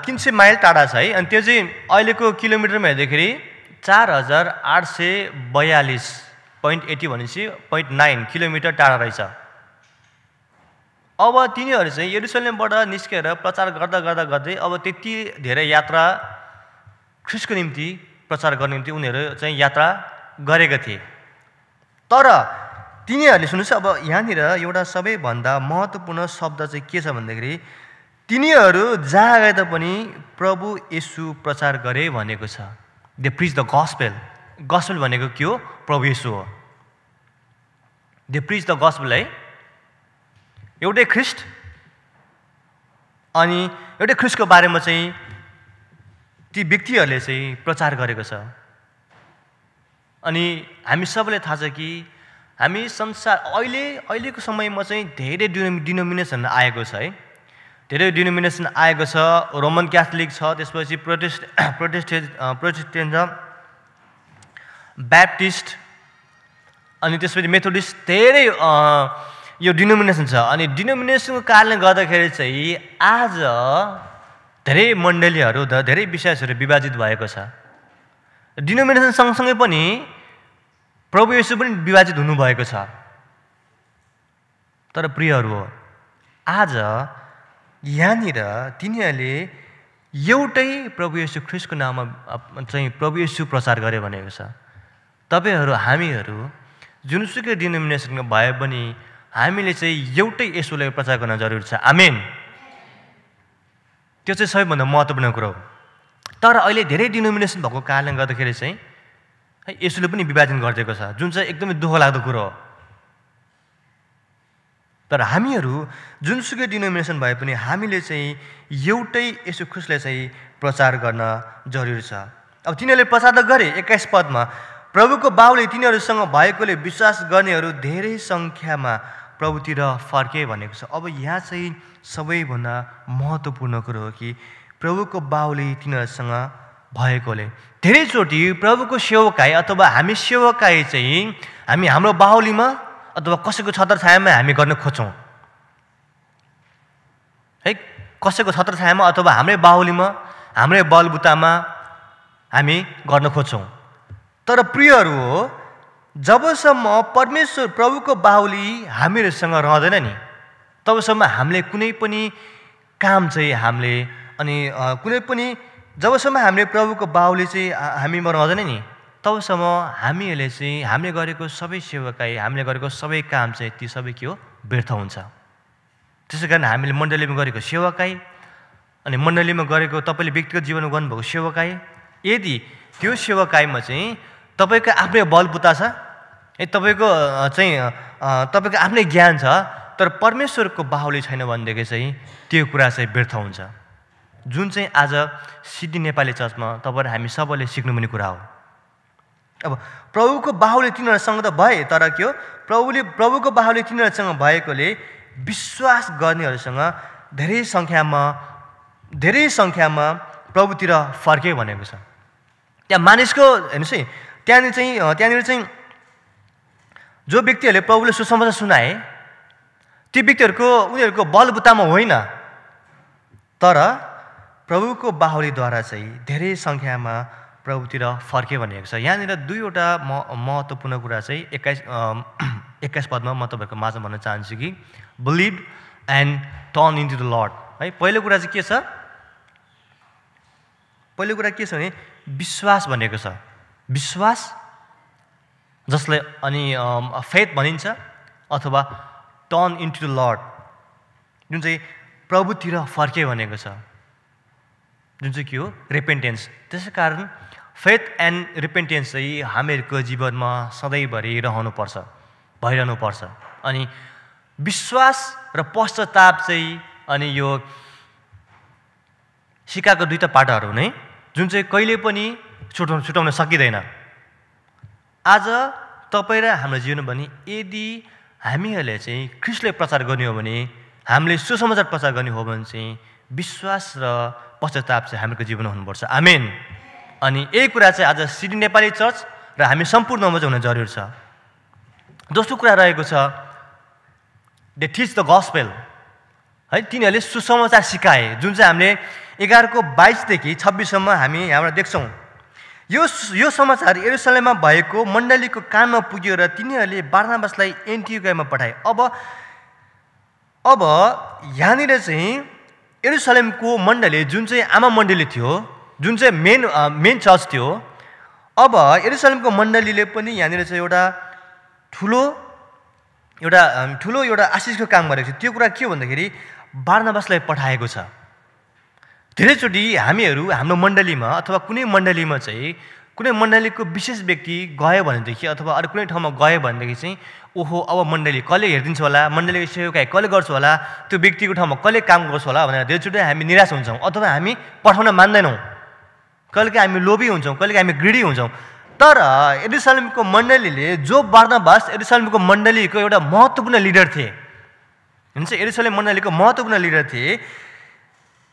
300 माइल टाढा छ है। अनि त्यो चाहिँ अहिलेको किलोमिटरमा हेर्दाखेरि 4842.80 भनेपछि 0.9 किलोमिटर टाढा रहेछ। अब तिनीहरू चाहिँ यरुशलेमबाट निस्केर प्रचार गर्दै अब त्यति धेरै यात्रा ख्रीष्टको निम्ति प्रचार गर्ने निम्ति उनीहरू चाहिँ यात्रा गरेका थिए। तर तिनीहरूले सुन्नुहोस्, अब यहाँनिर एउटा सबैभन्दा महत्त्वपूर्ण शब्द चाहिँ के छ भन्दाखेरि तिनीहरू जहाँ गए तापनि प्रभु येशू प्रचार गरे भनेको छ। They preach the gospel. Gospel भनेको के हो? प्रभु येशू हो। दे प्रिच द गस्पेल है, एउटै ख्रीष्ट अनि एउटै ख्रीष्टको बारेमा चाहिँ ती व्यक्तिहरूले चाहिँ प्रचार गरेको छ। अनि हामी सबैलाई थाहा छ कि हामी संसार अहिलेको समयमा चाहिँ धेरै डिनोमिनेसन आएको छ है। धेरै डिनोमिनेसन आएको छ। रोमन क्याथोलिक छ, त्यसपछि प्रोटेस्टेन्ट छ, ब्याप्टिस्ट अनि त्यसपछि मेथोडिस्ट, धेरै यो डिनोमिनेसन छ। अनि डिनोमिनेसनको कारणले गर्दाखेरि चाहिँ आज धेरै मण्डलीहरू धेरै विश्वासहरू विभाजित भएको छ। डिनोमिनेसन सँगसँगै पनि प्रभु येशू पनि विभाजित हुनुभएको छ। तर प्रियहरू हो, आज यहाँनिर तिनीहरूले एउटै प्रभु येशू ख्रीष्टको नाममा चाहिँ प्रभु येशू प्रचार गरे भनेको छ। तपाईँहरू हामीहरू जुनसुकै डिनोमिनेसनको भए पनि हामीले चाहिँ एउटै येशूलाई प्रचार गर्न जरुरी छ। आमेन। त्यो चाहिँ सबैभन्दा महत्त्वपूर्ण कुरो हो। तर अहिले धेरै डिनोमिनेसन भएको कारणले गर्दाखेरि चाहिँ येशूले पनि विभाजन गरिदिएको छ, जुन चाहिँ एकदमै दुःख लाग्दो कुरो हो। तर हामीहरू जुनसुकै डिनोमिनेसन भए पनि हामीले चाहिँ एउटै येशू ख्रिस्टलाई चाहिँ प्रचार गर्न जरुरी छ। अब तिनीहरूले प्रचार त गरे 21 पदमा, प्रभुको बाहुले तिनीहरूसँग भएकोले विश्वास गर्नेहरू धेरै सङ्ख्यामा प्रभुतिर फर्के भनेको छ। अब यहाँ चाहिँ सबैभन्दा महत्त्वपूर्ण कुरो हो कि प्रभुको बाहुले तिनीहरूसँग भएकोले धेरैचोटि प्रभुको सेवकाई अथवा हामी सेवकाई चाहिँ हामी हाम्रो बाहुलीमा अथवा कसैको छत्रछायामा हामी गर्न खोज्छौँ है। कसैको छत्रछायामा अथवा हाम्रै बाहुलीमा हाम्रै बलबुतामा हामी गर्न खोज्छौँ। तर प्रियहरू हो, जबसम्म परमेश्वर प्रभुको बाहुली हामीहरूसँग रहँदैन नि, तबसम्म हामीले कुनै पनि काम चाहिँ हामीले अनि कुनै पनि जबसम्म हामीले प्रभुको बाहुली चाहिँ हामीमा रहँदैन नि, तबसम्म हामीहरूले चाहिँ हामीले गरेको सबै सेवाकाई, हामीले गरेको सबै काम चाहिँ ती सबै के हो, व्यर्थ हुन्छ। त्यसै कारण हामीले मण्डलीमा गरेको सेवाकाई अनि मण्डलीमा गरेको तपाईँले व्यक्तिगत जीवनमा गर्नुभएको सेवाकाई, यदि त्यो सेवाकाईमा चाहिँ तपाईँको आफ्नै बलबुता छ है, तपाईँको चाहिँ तपाईँको आफ्नै ज्ञान छ, तर परमेश्वरको बाहुली छैन भनेदेखि चाहिँ त्यो कुरा चाहिँ व्यर्थ हुन्छ। जुन चाहिँ आज सिडी नेपाली चर्चमा तपाईँ हामी सबैले सिक्नुपर्ने कुरा हो। अब प्रभुको बाहुली तिनीहरूसँग त भए, तर के हो, प्रभुको बाहुली तिनीहरूसँग भएकोले विश्वास गर्नेहरूसँग धेरै सङ्ख्यामा प्रभुतिर फर्के भनेको छ। त्यहाँ मानिसको हेर्नुहोस् है, त्यहाँनिर चाहिँ जो व्यक्तिहरूले प्रभुले सुसमाचार सुनाए ती उनीहरूको बलबुतामा होइन, तर प्रभुको बाहुलीद्वारा चाहिँ धेरै सङ्ख्यामा प्रभुतिर फर्के भनेको छ। यहाँनिर दुईवटा महत्त्वपूर्ण कुरा चाहिँ 21 पदमा म तपाईँहरूको माझमा भन्न चाहन्छु कि believe and turn into the lord है। पहिलो कुरा चाहिँ के छ, पहिलो कुरा के छ भने विश्वास भनेको छ। विश्वास जसलाई अनि फेथ भनिन्छ अथवा टर्न इन्टु द लर्ड, जुन चाहिँ प्रभुतिर फर्के भनेको छ, जुन चाहिँ के हो, रिपेन्टेन्स। त्यसै कारण फेथ एन्ड रिपेन्टेन्स चाहिँ हामीहरूको जीवनमा सधैँभरि भइरहनुपर्छ। अनि विश्वास र पश्चाताप चाहिँ अनि यो सिक्काको दुईटा पाटाहरू नै, जुन चाहिँ कहिले पनि छुटाउन सकिँदैन। आज तपाईँ र हाम्रो जीवनमा भने यदि हामीहरूले चाहिँ ख्रिस्टलाई प्रचार गर्ने हो भने, हामीले सुसमाचार प्रचार गर्ने हो भने चाहिँ विश्वास र पश्चाताप चाहिँ हाम्रो जीवनमा हुनुपर्छ। आमेन। अनि यही कुरा चाहिँ आज सिडी नेपाली चर्च र हामी सम्पूर्णमा चाहिँ हुन जरुरी छ। दोस्रो कुरा रहेको छ, दे टिच द गस्पेल है। तिनीहरूले सुसमाचार सिकाए, जुन चाहिँ हामीले 11:22-26सम्म हामी यहाँबाट देख्छौँ। यो समाचार यरुशलेममा भएको मण्डलीको कानमा पुग्यो र तिनीहरूले बारनाबासलाई एन्टियोकियामा पठाए। अब यहाँनिर चाहिँ यरुशलेमको मण्डली, जुन चाहिँ आमा मण्डली थियो, जुन चाहिँ मेन चर्च थियो, अब यरुशलेमको मण्डलीले पनि यहाँनिर चाहिँ एउटा ठुलो आशिषको काम गरेको छ। त्यो कुरा के हो भन्दाखेरि बारनाबासलाई पठाएको छ। धेरैचोटि हामीहरू हाम्रो मण्डलीमा अथवा कुनै मण्डलीमा चाहिँ कुनै मण्डलीको विशेष व्यक्ति गयो भनेदेखि अथवा अरू कुनै ठाउँमा गयो भनेदेखि चाहिँ ओहो अब मण्डली कसले हेरिदिन्छ होला, मण्डलीको सेवाकाई कसले गर्छ होला, त्यो व्यक्तिको ठाउँमा कसले काम गर्छ होला भनेर धेरैचोटि हामी निराश हुन्छौँ अथवा हामी पठाउन मान्दैनौँ। कहिलेकाहीँ हामी लोभी हुन्छौँ, कहिलेकाहीँ हामी ग्रिडी हुन्छौँ। तर यरुशलेमको मण्डलीले, जो बारनाबास यरुशलेमको मण्डलीको एउटा महत्त्वपूर्ण लिडर थिए, हुन्छ यरुशलेम मण्डलीको महत्त्वपूर्ण लिडर थिए,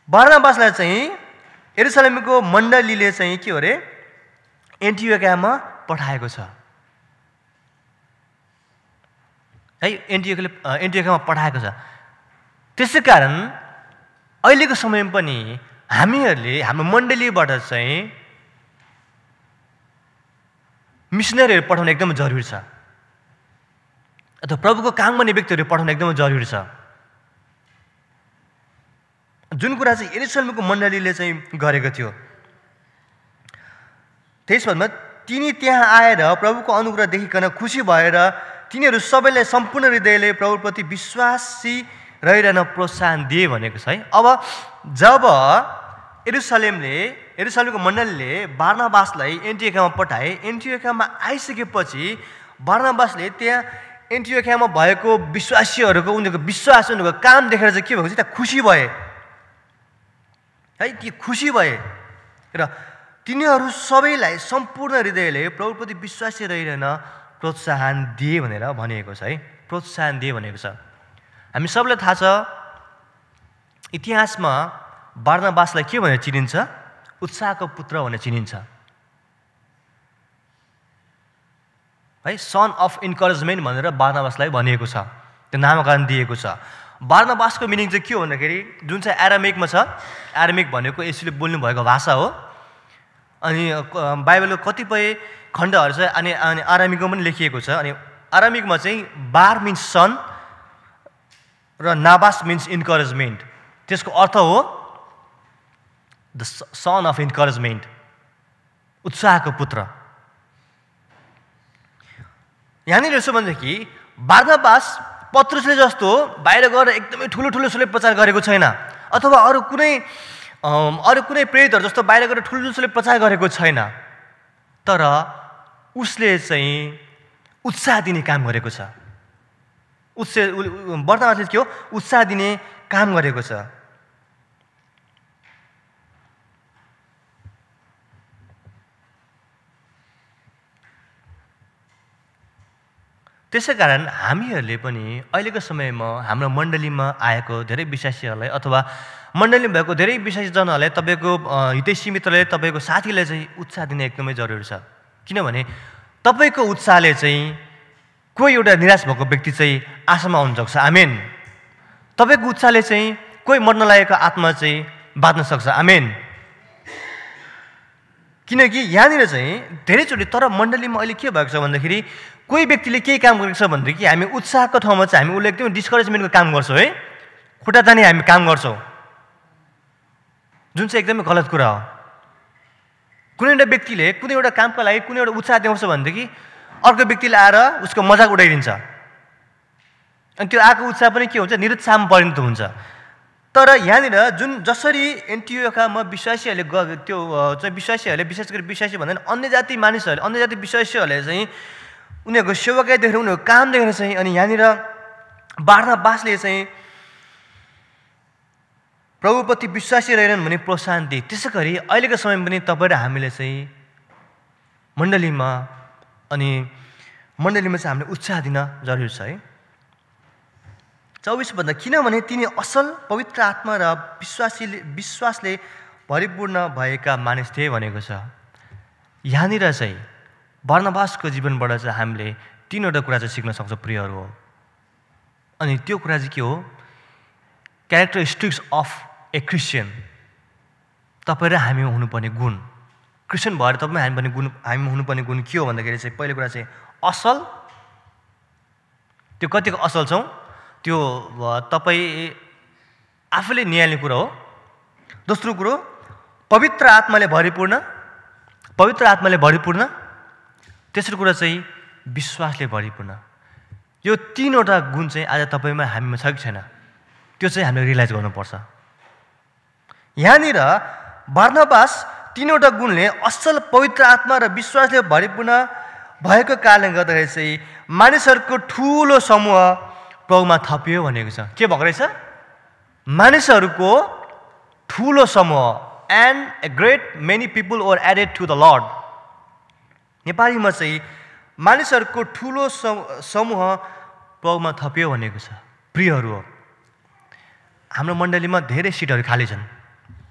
बारनाबासलाई चाहिँ यरुशलेमको मण्डलीले चाहिँ के हो अरे एन्टियोकियामा पठाएको छ है। एन्टियोकियामा पठाएको छ। त्यसै कारण अहिलेको समयमा पनि हामीहरूले हाम्रो मण्डलीबाट चाहिँ मिसनरीहरू पठाउन एकदमै जरुरी छ, अथवा प्रभुको काम गर्ने व्यक्तिहरू पठाउन एकदमै जरुरी छ। जुन कुरा चाहिँ यरुशलेमको मण्डलीले चाहिँ गरेको थियो। 23 पदमा तिनी त्यहाँ आएर प्रभुको अनुग्रह देखिकन खुसी भएर तिनीहरू सबैलाई सम्पूर्ण हृदयले प्रभुप्रति विश्वासी रहिरहन प्रोत्साहन दिए भनेको छ है। अब जब यरुशलेमको मण्डलीले बारनाबासलाई एन्टियोखियामा पठाए, एन्टियोखियामा आइसकेपछि बारनाबासले त्यहाँ एन्टियोखियामा भएको विश्वासीहरूको उनीहरूको विश्वास उनीहरूको काम देखेर चाहिँ के भएको छ, त्यहाँ खुसी भए है, ती खुसी भए र तिनीहरू सबैलाई सम्पूर्ण हृदयले प्रभुप्रति विश्वासी रहिरहन प्रोत्साहन दिए भनेर भनिएको छ है। प्रोत्साहन दिए भनेको छ। हामी सबैलाई थाहा छ इतिहासमा बारनाबासलाई के भनेर चिनिन्छ, उत्साहको पुत्र भनेर चिनिन्छ है। सन अफ इन्करेजमेन्ट भनेर बारनाबासलाई भनिएको छ, त्यो नामकरण दिएको छ। बारनाबासको मिनिङ चाहिँ के हो भन्दाखेरि जुन चाहिँ एरामिकमा छ, एरामिक भनेको यसले बोल्नु भएको भाषा हो। अनि बाइबलको कतिपय खण्डहरू छ अनि आरामिकमा पनि लेखिएको छ। अनि आरामिकमा चाहिँ बार मिन्स सन र नाबास मिन्स इन्करेजमेन्ट। त्यसको अर्थ हो द सन अफ इन्करेजमेन्ट, उत्साहको पुत्र। यहाँनिर यसो भनेदेखि बारनाबास पत्रुसले जस्तो बाहिर गएर एकदमै ठुलो ठुलो सुले प्रचार गरेको छैन, अथवा अरू कुनै प्रेरितहरू जस्तो बाहिर गएर ठुलो ठुलो प्रचार गरेको छैन, तर उसले चाहिँ उत्साह दिने काम गरेको छ। बारनाबासले के हो, उत्साह दिने काम गरेको छ। त्यसै कारण हामीहरूले पनि अहिलेको समयमा हाम्रो मण्डलीमा आएको धेरै विश्वासीहरूलाई अथवा मण्डलीमा भएको धेरै विश्वासीजनहरूलाई तपाईँको हितैषी मित्रले तपाईँको साथीलाई चाहिँ उत्साह दिने एकदमै जरुरी छ। किनभने तपाईँको उत्साहले चाहिँ कोही एउटा निराश भएको व्यक्ति चाहिँ आशामा आउन सक्छ। आमेन। तपाईँको उत्साहले चाहिँ कोही मर्न लागेको आत्मा चाहिँ बाँच्न सक्छ। आमेन। किनकि यहाँनिर चाहिँ धेरैचोटि तर मण्डलीमा अहिले के भएको छ भन्दाखेरि कोही व्यक्तिले केही काम गरेको छ भनेदेखि हामी उत्साहको ठाउँमा चाहिँ हामी उसले एकदमै डिस्करेजमेन्टको काम गर्छौँ है, खुट्टा तानी हामी काम गर्छौँ, जुन चाहिँ एकदमै गलत कुरा हो। कुनै एउटा व्यक्तिले कुनै एउटा कामको लागि कुनै एउटा उत्साह देखाउँछ भनेदेखि अर्को व्यक्तिले आएर उसको मजाक उडाइदिन्छ, अनि त्यो आएको उत्साह पनि के हुन्छ, निरुत्साहमा परिणत हुन्छ। तर यहाँनिर जसरी एन्टियोखियामा विश्वासीहरूले त्यो चाहिँ विश्वासीहरूले विशेष गरी विश्वासी भन्दा अन्य जाति मानिसहरूले अन्य जाति विश्वासीहरूले चाहिँ उनीहरूको सेवाकाई देखेर उनीहरूको काम देखेर चाहिँ अनि यहाँनिर बारनाबासले चाहिँ प्रभुप्रति विश्वासी रहेनन् भने प्रोत्साहन दिए। त्यसै गरी अहिलेको समयमा पनि तपाईँ र हामीले चाहिँ मण्डलीमा चाहिँ हामीले उत्साह दिन जरुरी छ है। 24 भन्दा किनभने तिनी असल पवित्र आत्मा र विश्वासले परिपूर्ण भएका मानिस थिए भनेको छ। यहाँनिर चाहिँ बारनाबासको जीवनबाट चाहिँ हामीले तीनवटा कुरा चाहिँ सिक्न सक्छौँ प्रियहरू हो। अनि त्यो कुरा चाहिँ के हो, क्यारेक्टरिस्टिक्स अफ ए क्रिस्चियन। तपाईँ र हामी हुनुपर्ने गुण, क्रिस्चियन भएर तपाईँ हामी हुनुपर्ने गुण के हो भन्दाखेरि चाहिँ पहिलो कुरा चाहिँ असल। त्यो कतिको असल छौँ त्यो तपाईँ आफूले निहाल्ने कुरा हो। दोस्रो कुरो पवित्र आत्माले भरिपूर्ण। तेस्रो कुरा चाहिँ विश्वासले भरिपूर्ण। यो तीनवटा गुण चाहिँ आज तपाईँमा हामीमा छ कि छैन, त्यो चाहिँ हामीले रियलाइज गर्नुपर्छ। यहाँनिर बारनाबास तीनवटा गुणले असल पवित्र आत्मा र विश्वासले भरिपूर्ण भएको कारणले गर्दाखेरि चाहिँ मानिसहरूको ठुलो समूह प्रभुमा थपियो भनेको छ। के भएको रहेछ, मानिसहरूको ठुलो समूह, and a great many people were added to the Lord. नेपालीमा चाहिँ मानिसहरूको ठुलो समूह प्रभुमा थपियो भनेको छ। प्रियहरू हो, हाम्रो मण्डलीमा धेरै सिटहरू खाली छन्।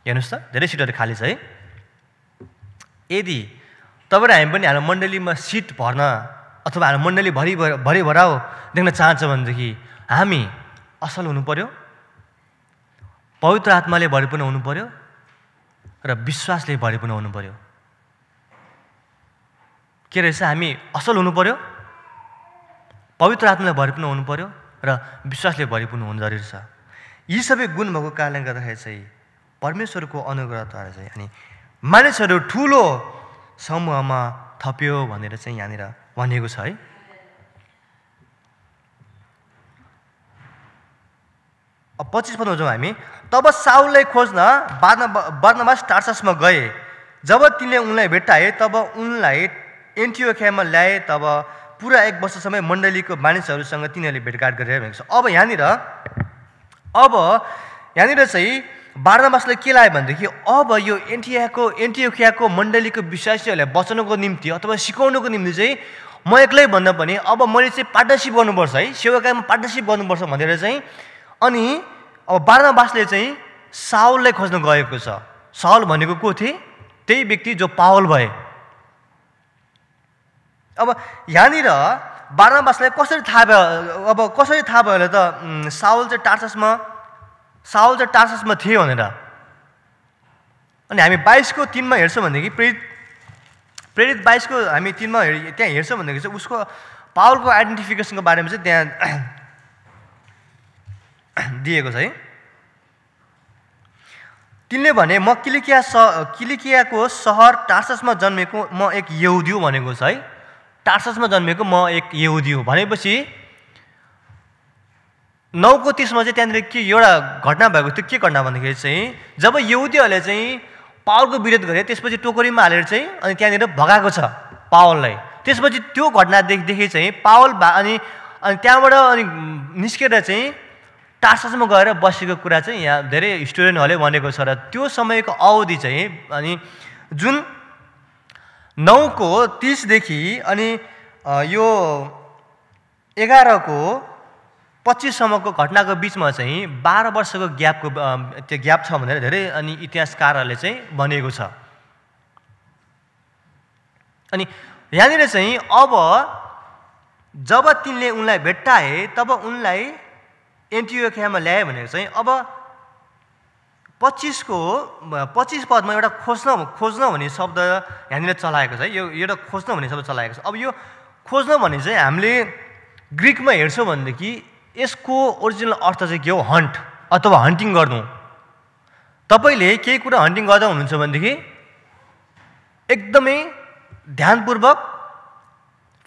हेर्नुहोस् त, धेरै सिटहरू खाली छ है। यदि तपाईँ र हामी पनि हाम्रो मण्डलीमा सिट भर्न अथवा हाम्रो मण्डली भरिभराउ देख्न चाहन्छ भनेदेखि हामी असल हुनु पर्यो, पवित्र आत्माले भरिपूर्ण हुनु पर्यो र विश्वासले भरिपूर्ण हुनु पर्यो। के रहेछ, हामी असल हुनु पर्यो, पवित्र आत्माले भरिपूर्ण हुनु पर्यो र विश्वासले भरिपूर्ण हुनु जरुरी छ। यी सबै गुण भएको कारणले गर्दाखेरि चाहिँ परमेश्वरको अनुग्रहद्वारा चाहिँ अनि मानिसहरू ठुलो समूहमा थप्यो भनेर चाहिँ यहाँनिर भनिएको छ है। अब 25 पदमा जाउँ हामी। तब साउललाई खोज्न बर्नबास टार्ससमा गए। जब तिनले उनलाई भेट्टाए तब उनलाई एन्टियोखियामा ल्याए। तब पुरा 1 वर्षसम्म मण्डलीको मानिसहरूसँग तिनीहरूले भेटघाट गरेर भनेको छ। अब यहाँनिर चाहिँ बार्नबासले के लाग्यो भनेदेखि अब यो एन्टियोखियाको मण्डलीको विश्वासीहरूलाई बचाउनको निम्ति अथवा सिकाउनुको निम्ति चाहिँ म एक्लै भन्दा पनि अब मैले चाहिँ पार्टनरसिप गर्नुपर्छ है, सेवाकामा पार्टनरसिप गर्नुपर्छ भनेर चाहिँ अनि अब बार्नबासले चाहिँ साउललाई खोज्न गएको छ। साउल भनेको को थिए? त्यही व्यक्ति जो पावल भए। अब यहाँनिर बार्नबासलाई कसरी थाहा भयो त साउल चाहिँ टार्ससमा थिए भनेर। अनि हामी 22को 3मा हेर्छौँ भनेदेखि प्रेरित 22को हामी 3मा त्यहाँ हेर्छौँ भनेदेखि चाहिँ उसको पावलको आइडेन्टिफिकेसनको बारेमा चाहिँ त्यहाँ दिएको छ है। तिनले भने म किलिकियाको सहर टार्ससमा जन्मेको म एक यहुदी हो भनेको छ है। टार्ससमा जन्मेको म एक यहुदी हो भनेपछि 9को 30मा चाहिँ त्यहाँनिर के एउटा घटना भएको थियो। के घटना भन्दाखेरि चाहिँ जब यहुदीहरूले चाहिँ पावलको विरोध गरे त्यसपछि टोकरीमा हालेर चाहिँ अनि त्यहाँनिर भगाएको छ पावललाई। त्यसपछि त्यो घटनादेखि चाहिँ पावल अनि त्यहाँबाट अनि निस्केर चाहिँ टार्ससमा गएर बसेको कुरा चाहिँ यहाँ धेरै हिस्टोरियनहरूले भनेको छ। र त्यो समयको अवधि चाहिँ अनि जुन 9को 30देखि अनि यो 11को 25सम्मको घटनाको बिचमा चाहिँ 12 वर्षको त्यो ग्याप छ भनेर धेरै अनि इतिहासकारहरूले चाहिँ भनेको छ। अनि यहाँनिर चाहिँ अब जब तिनले उनलाई भेट्टाए तब उनलाई एन्टियोखियामा ल्याए भनेको चाहिँ अब 25 पदमा एउटा खोज्न भन्ने शब्द यहाँनिर चलाएको छ है। यो एउटा खोज्न भन्ने शब्द चलाएको छ। अब यो खोज्न भन्ने चाहिँ हामीले ग्रिकमा हेर्छौँ भनेदेखि यसको ओरिजिनल अर्थ चाहिँ के हो? हन्ट अथवा हन्टिङ गर्नु। तपाईँले केही कुरा हन्टिङ गर्दा हुनुहुन्छ भनेदेखि एकदमै ध्यानपूर्वक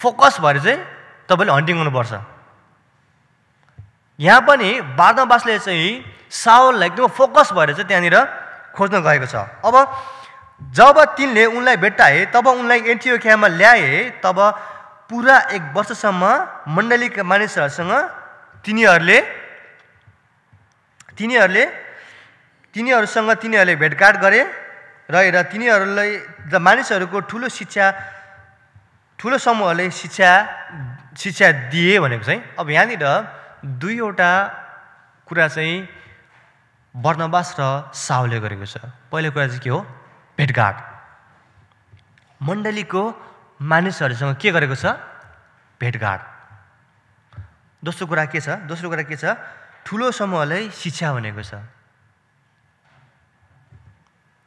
फोकस भएर चाहिँ तपाईँले हन्टिङ गर्नुपर्छ। यहाँ पनि बार्नबासले चाहिँ साउललाई एकदम फोकस भएर चाहिँ त्यहाँनिर खोज्न गएको छ। अब जब तिनले उनलाई भेट्टाए तब उनलाई एन्टियोखियामा ल्याए। तब पुरा 1 वर्षसम्म मण्डलीका मानिसहरूसँग तिनीहरूले भेटघाट गरे र तिनीहरूलाई मानिसहरूको ठुलो समूहले शिक्षा दिए भनेको चाहिँ अब यहाँनिर दुईवटा कुरा चाहिँ बर्नबास र साउलले गरेको छ। पहिलो कुरा चाहिँ के हो? भेटघाट। मण्डलीको मानिसहरूसँग के गरेको छ? भेटघाट। दोस्रो कुरा के छ? ठुलो समूहलाई शिक्षा भनेको छ।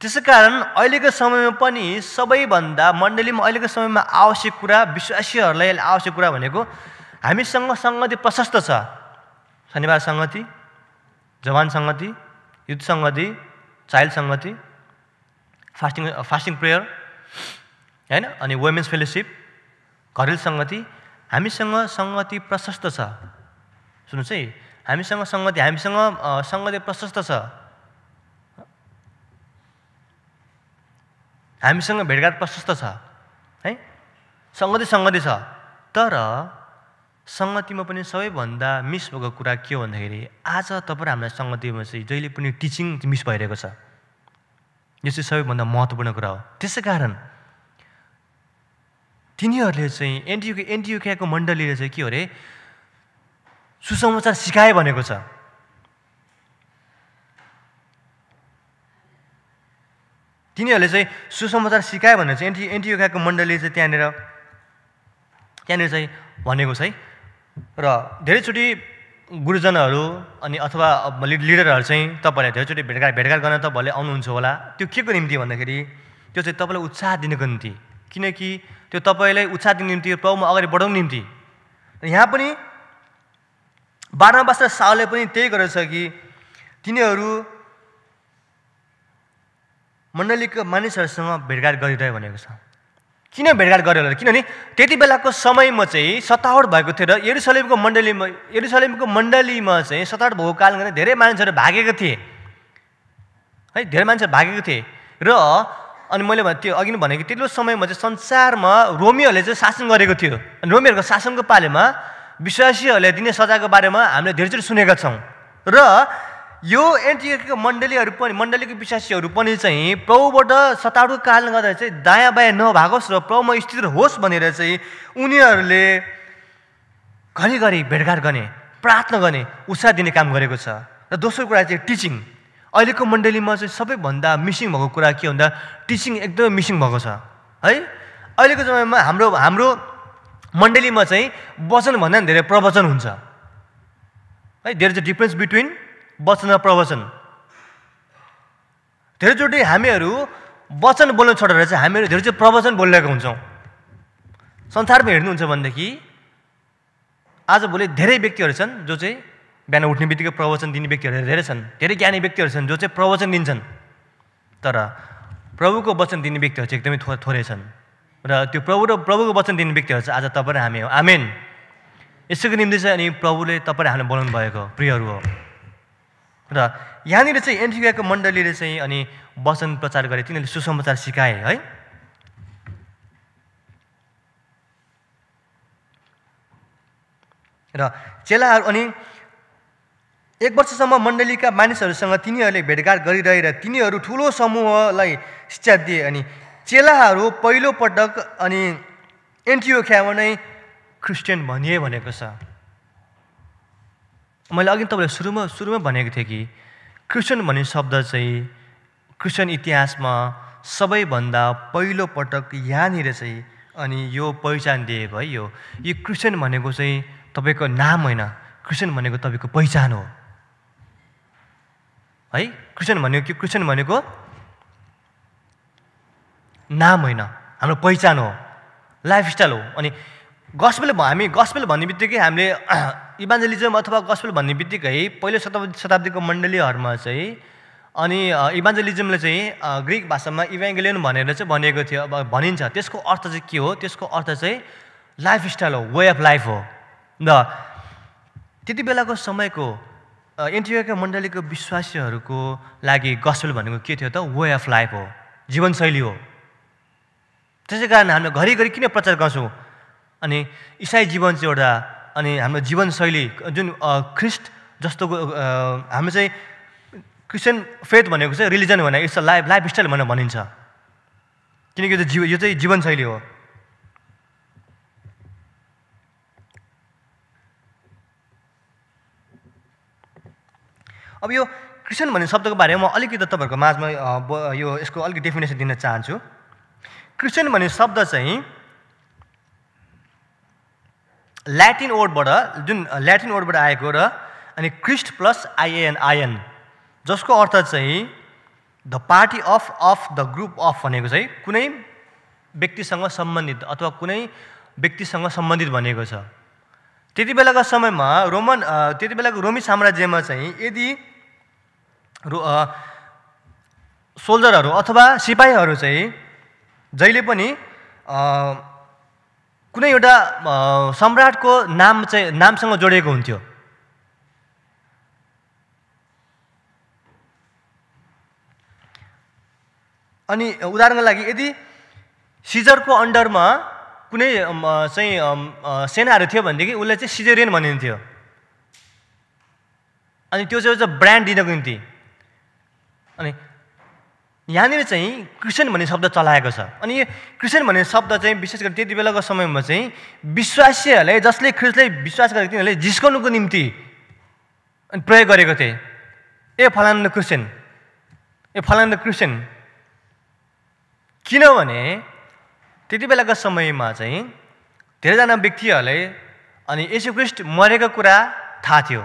त्यसैकारण अहिलेको समयमा पनि सबैभन्दा मण्डलीमा अहिलेको समयमा आवश्यक कुरा, विश्वासीहरूलाई आवश्यक कुरा भनेको हामीसँग सङ्गति प्रशस्त छ। शनिबार सङ्गति, जवान सङ्गति, युथ सङ्गति, चाइल्ड सङ्गति, फास्टिङ प्रेयर हैन, अनि वुमेन्स फेलोसिप, घरेलु सङ्गति। हामीसँग सङ्गति प्रशस्त छ। सुन्नुहोस् है, हामीसँग सङ्गति प्रशस्त छ। हामीसँग भेटघाट प्रशस्त छ है, सङ्गति छ। तर सङ्गतिमा पनि सबैभन्दा मिस भएको कुरा के हो भन्दाखेरि आज तपाईँ हामीलाई सङ्गतिमा चाहिँ जहिले पनि टिचिङ मिस भइरहेको छ। यो चाहिँ सबैभन्दा महत्त्वपूर्ण कुरा हो। त्यसै कारण तिनीहरूले चाहिँ एन्टियोखियाको मण्डलीले चाहिँ के हो अरे सुसमाचार सिकाए भनेको छ। तिनीहरूले चाहिँ सुसमाचार सिकाए भनेर चाहिँ एन्टियोखियाको मण्डलीले चाहिँ त्यहाँनिर चाहिँ भनेको छ है। र धेरैचोटि गुरुजनहरू अनि अथवा लिडरहरू चाहिँ तपाईँलाई धेरैचोटि भेटघाट गर्न तपाईँहरूले आउनुहुन्छ होला। त्यो के को निम्ति भन्दाखेरि त्यो चाहिँ तपाईँलाई उत्साह दिनको निम्ति, किनकि त्यो तपाईँलाई उत्साह दिने निम्ति, प्रभुमा अगाडि बढाउनु निम्ति। यहाँ पनि बार्नबास र साउलले पनि त्यही गरेको छ कि तिनीहरू मण्डलीको मानिसहरूसँग भेटघाट गरिरह्यो भनेको छ। किन भेटघाट गर्यो होला? किनभने त्यति बेलाको समयमा चाहिँ सतावट भएको थियो र यरुशलेमको मण्डलीमा चाहिँ सतावट भएको कारणले गर्दा धेरै मानिसहरू भागेको थिए है, धेरै मानिसहरू भागेको थिए र अनि मैले त्यो अघि नै भनेको त्यतिको समयमा चाहिँ संसारमा रोमीहरूले चाहिँ शासन गरेको थियो। अनि रोमीहरूको शासनको पालेमा विश्वासीहरूले दिने सजाको बारेमा हामीले धेरैचोटि सुनेका छौँ र यो एन्टियोखीको मण्डलीको विश्वासीहरू पनि चाहिँ प्रभुबाट सतावटको कारणले गर्दा चाहिँ दायाँ बायाँ नभागोस् र प्रभुमा स्थिर होस् भनेर चाहिँ उनीहरूले घरिघरि भेटघाट गर्ने, प्रार्थना गर्ने, उत्साह दिने काम गरेको छ। र दोस्रो कुरा चाहिँ टिचिङ। अहिलेको मण्डलीमा चाहिँ सबैभन्दा मिसिङ भएको कुरा के भन्दा टिचिङ एकदमै मिसिङ भएको छ है। अहिलेको समयमा हाम्रो मण्डलीमा चाहिँ वचनभन्दा धेरै प्रवचन हुन्छ है। There is a difference between वचन र प्रवचन। धेरैचोटि हामीहरू वचन बोल्न छोडेर चाहिँ हामीहरू धेरै चाहिँ प्रवचन बोलिरहेको हुन्छौँ। संसारमा हेर्नुहुन्छ भनेदेखि आजभोलि धेरै व्यक्तिहरू छन् जो चाहिँ बिहान उठ्ने बित्तिकै प्रवचन दिने व्यक्तिहरू धेरै छन्, धेरै ज्ञानी व्यक्तिहरू छन् जो चाहिँ प्रवचन दिन्छन्, तर प्रभुको वचन दिने व्यक्तिहरू चाहिँ एकदमै थोरै छन्। र त्यो प्रभुको वचन दिने व्यक्तिहरू चाहिँ आज तपाईँ र हामी हो। आमेन। यसैको निम्ति चाहिँ अनि प्रभुले तपाईँ हामीलाई बोलाउनु भएको प्रियहरू हो। र यहाँनिर चाहिँ एन्टियोखीयाको मण्डलीले चाहिँ अनि वचन प्रचार गरे, तिनीहरूले सुसमाचार सिकाए है। र चेलाहरू अनि 1 वर्षसम्म मण्डलीका मानिसहरूसँग तिनीहरूले भेटघाट गरिरहेर तिनीहरू ठुलो समूहलाई शिक्षा दिए। अनि चेलाहरू पहिलोपटक अनि एन्टियोखियामा नै क्रिस्चियन भनिए भनेको छ। मैले अघि तपाईँलाई सुरुमा भनेको थिएँ कि क्रिस्चियन भन्ने शब्द चाहिँ क्रिस्चियन इतिहासमा सबैभन्दा पहिलोपटक यहाँनिर चाहिँ अनि यो पहिचान दिएको है। यो क्रिस्चियन भनेको चाहिँ तपाईँको नाम होइन, क्रिस्चियन भनेको तपाईँको पहिचान हो है। क्रिस्चियन भनेको नाम होइन, हाम्रो पहिचान हो, लाइफस्टाइल हो। अनि हामी गस्पेल भन्ने बित्तिकै हामीले इभान्जेलिजम अथवा गस्पेल भन्ने बित्तिकै पहिलो शताब्दीको मण्डलीहरूमा चाहिँ अनि इभान्जेलिजमले चाहिँ ग्रिक भाषामा इभान्गेलियन भनेर चाहिँ भनिएको थियो, भनिन्छ। त्यसको अर्थ चाहिँ के हो? त्यसको अर्थ चाहिँ लाइफस्टाइल हो, वे अफ लाइफ हो। र त्यति बेलाको समयको एन्टियोखिया मण्डलीको विश्वासीहरूको लागि गस्पेल भनेको के थियो त? वे अफ लाइफ हो, जीवनशैली हो। त्यसै कारण हामीले घरिघरि किन प्रचार गर्छौँ? अनि इसाई जीवन चाहिँ एउटा अनि हाम्रो जीवनशैली जुन ख्रिस्ट जस्तोको हाम्रो चाहिँ क्रिस्चियन फेथ भनेको चाहिँ रिलिजन भने इट्स अ लाइफस्टाइल भनेर भनिन्छ, किनकि यो चाहिँ जीवनशैली हो। अब यो क्रिस्चियन भन्ने शब्दको बारेमा अलिकति तपाईँहरूको माझमा यसको अलिकति डेफिनेसन दिन चाहन्छु। क्रिस्चियन भन्ने शब्द चाहिँ ल्याटिन वर्डबाट आएको र अनि क्रिस्ट प्लस आइएन जसको अर्थ चाहिँ the party of the group of भनेको चाहिँ कुनै व्यक्तिसँग सम्बन्धित अथवा कुनै व्यक्तिसँग सम्बन्धित भनेको छ। त्यति बेलाको समयमा त्यति बेलाको रोमी साम्राज्यमा चाहिँ यदि सोल्जरहरू अथवा सिपाहीहरू चाहिँ जहिले पनि कुनै एउटा सम्राटको नामसँग जोडिएको हुन्थ्यो। अनि उदाहरणको लागि यदि सिजरको अन्डरमा कुनै चाहिँ सेनाहरू थियो भनेदेखि उसलाई चाहिँ सिजरियन भनिन्थ्यो। अनि त्यो चाहिँ ब्रान्ड दिनको निम्ति। अनि यहाँनिर चाहिँ क्रिस्चियन भन्ने शब्द चलाएको छ। अनि यो क्रिस्चियन भन्ने शब्द चाहिँ विशेष गरी त्यति बेलाको समयमा चाहिँ विश्वासीहरूले जसले ख्रिस्टलाई विश्वास गरेको थियो उनीहरूले जिस्काउनुको निम्ति प्रयोग गरेको थिए। फलाना क्रिस्चियन किनभने त्यति बेलाको समयमा चाहिँ धेरैजना व्यक्तिहरूले अनि येशू ख्रिस्ट मरेको कुरा थाहा थियो,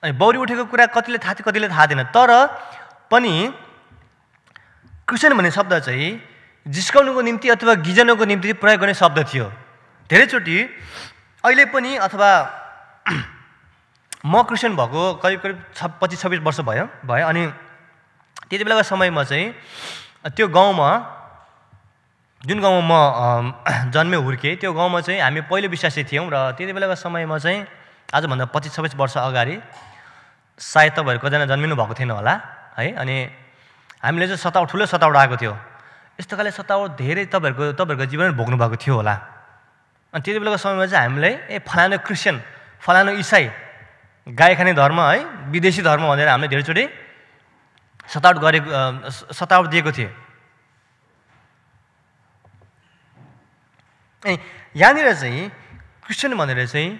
अनि बौरी उठेको कुरा कतिले थाहा थियो कतिले थाहा थिएन। तर पनि क्रिस्चियन भन्ने शब्द चाहिँ जिस्काउनुको निम्ति अथवा गिजाउनुको निम्ति प्रयोग गर्ने शब्द थियो। धेरैचोटि अहिले पनि अथवा म क्रिस्चियन भएको करिब 25-26 वर्ष भयो अनि त्यति बेलाको समयमा चाहिँ त्यो गाउँमा जुन गाउँमा म जन्मे हुर्केँ त्यो गाउँमा चाहिँ हामी पहिलो विश्वासी थियौँ र त्यति बेलाको समयमा चाहिँ आजभन्दा 25-26 वर्ष अगाडि सायद तपाईँहरू कतिजना जन्मिनु भएको थिएन होला है। अनि हामीले चाहिँ ठुलो सतावट आएको थियो। यस्तो खाले सतावट धेरै तपाईँहरूको जीवनमा भोग्नु भएको थियो होला। अनि त्यति बेलाको समयमा चाहिँ हामीलाई फलानु क्रिस्चियन, फलानु इसाई, गाई खाने धर्म है, विदेशी धर्म भनेर हामीले धेरैचोटि सतावट दिएको थिए। यहाँनिर चाहिँ क्रिस्चियन भनेर चाहिँ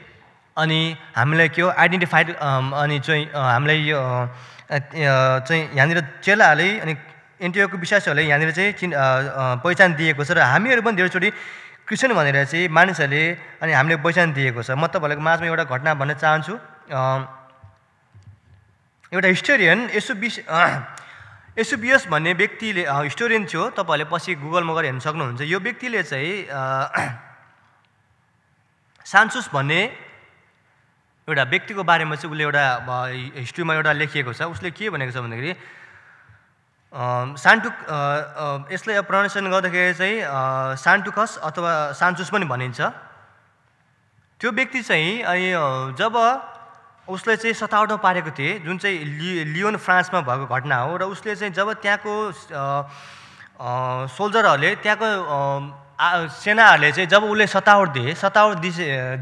अनि हामीलाई के हो आइडेन्टिफाइड अनि चाहिँ हामीलाई यो चाहिँ यहाँनिर चेलाहरूले अनि एन्टियोखको विश्वासीहरूले यहाँनिर चाहिँ पहिचान दिएको छ र हामीहरू पनि धेरैचोटि क्रिस्चियन भनेर चाहिँ मानिसहरूले अनि हामीले पहिचान दिएको छ। म तपाईँहरूको माझमा एउटा घटना भन्न चाहन्छु। एउटा हिस्टोरियन एसुबियस भन्ने व्यक्तिले हिस्टोरियन थियो। तपाईँहरूले पछि गुगलमा गएर हेर्न सक्नुहुन्छ। यो व्यक्तिले चाहिँ सान्चुस भन्ने एउटा व्यक्तिको बारेमा चाहिँ उसले एउटा हिस्ट्रीमा एउटा लेखिएको छ। उसले के भनेको छ भन्दाखेरि यसलाई प्रोनाउन्सिएसन गर्दाखेरि चाहिँ सान्टुकस अथवा सान्चुस पनि भनिन्छ। त्यो व्यक्ति चाहिँ अनि जब उसले चाहिँ सतावटमा पारेको थिए, जुन चाहिँ लियोन फ्रान्समा भएको घटना हो, र उसले चाहिँ जब त्यहाँको सोल्जरहरूले त्यहाँको सेनाहरूले चाहिँ जब उसले सतावट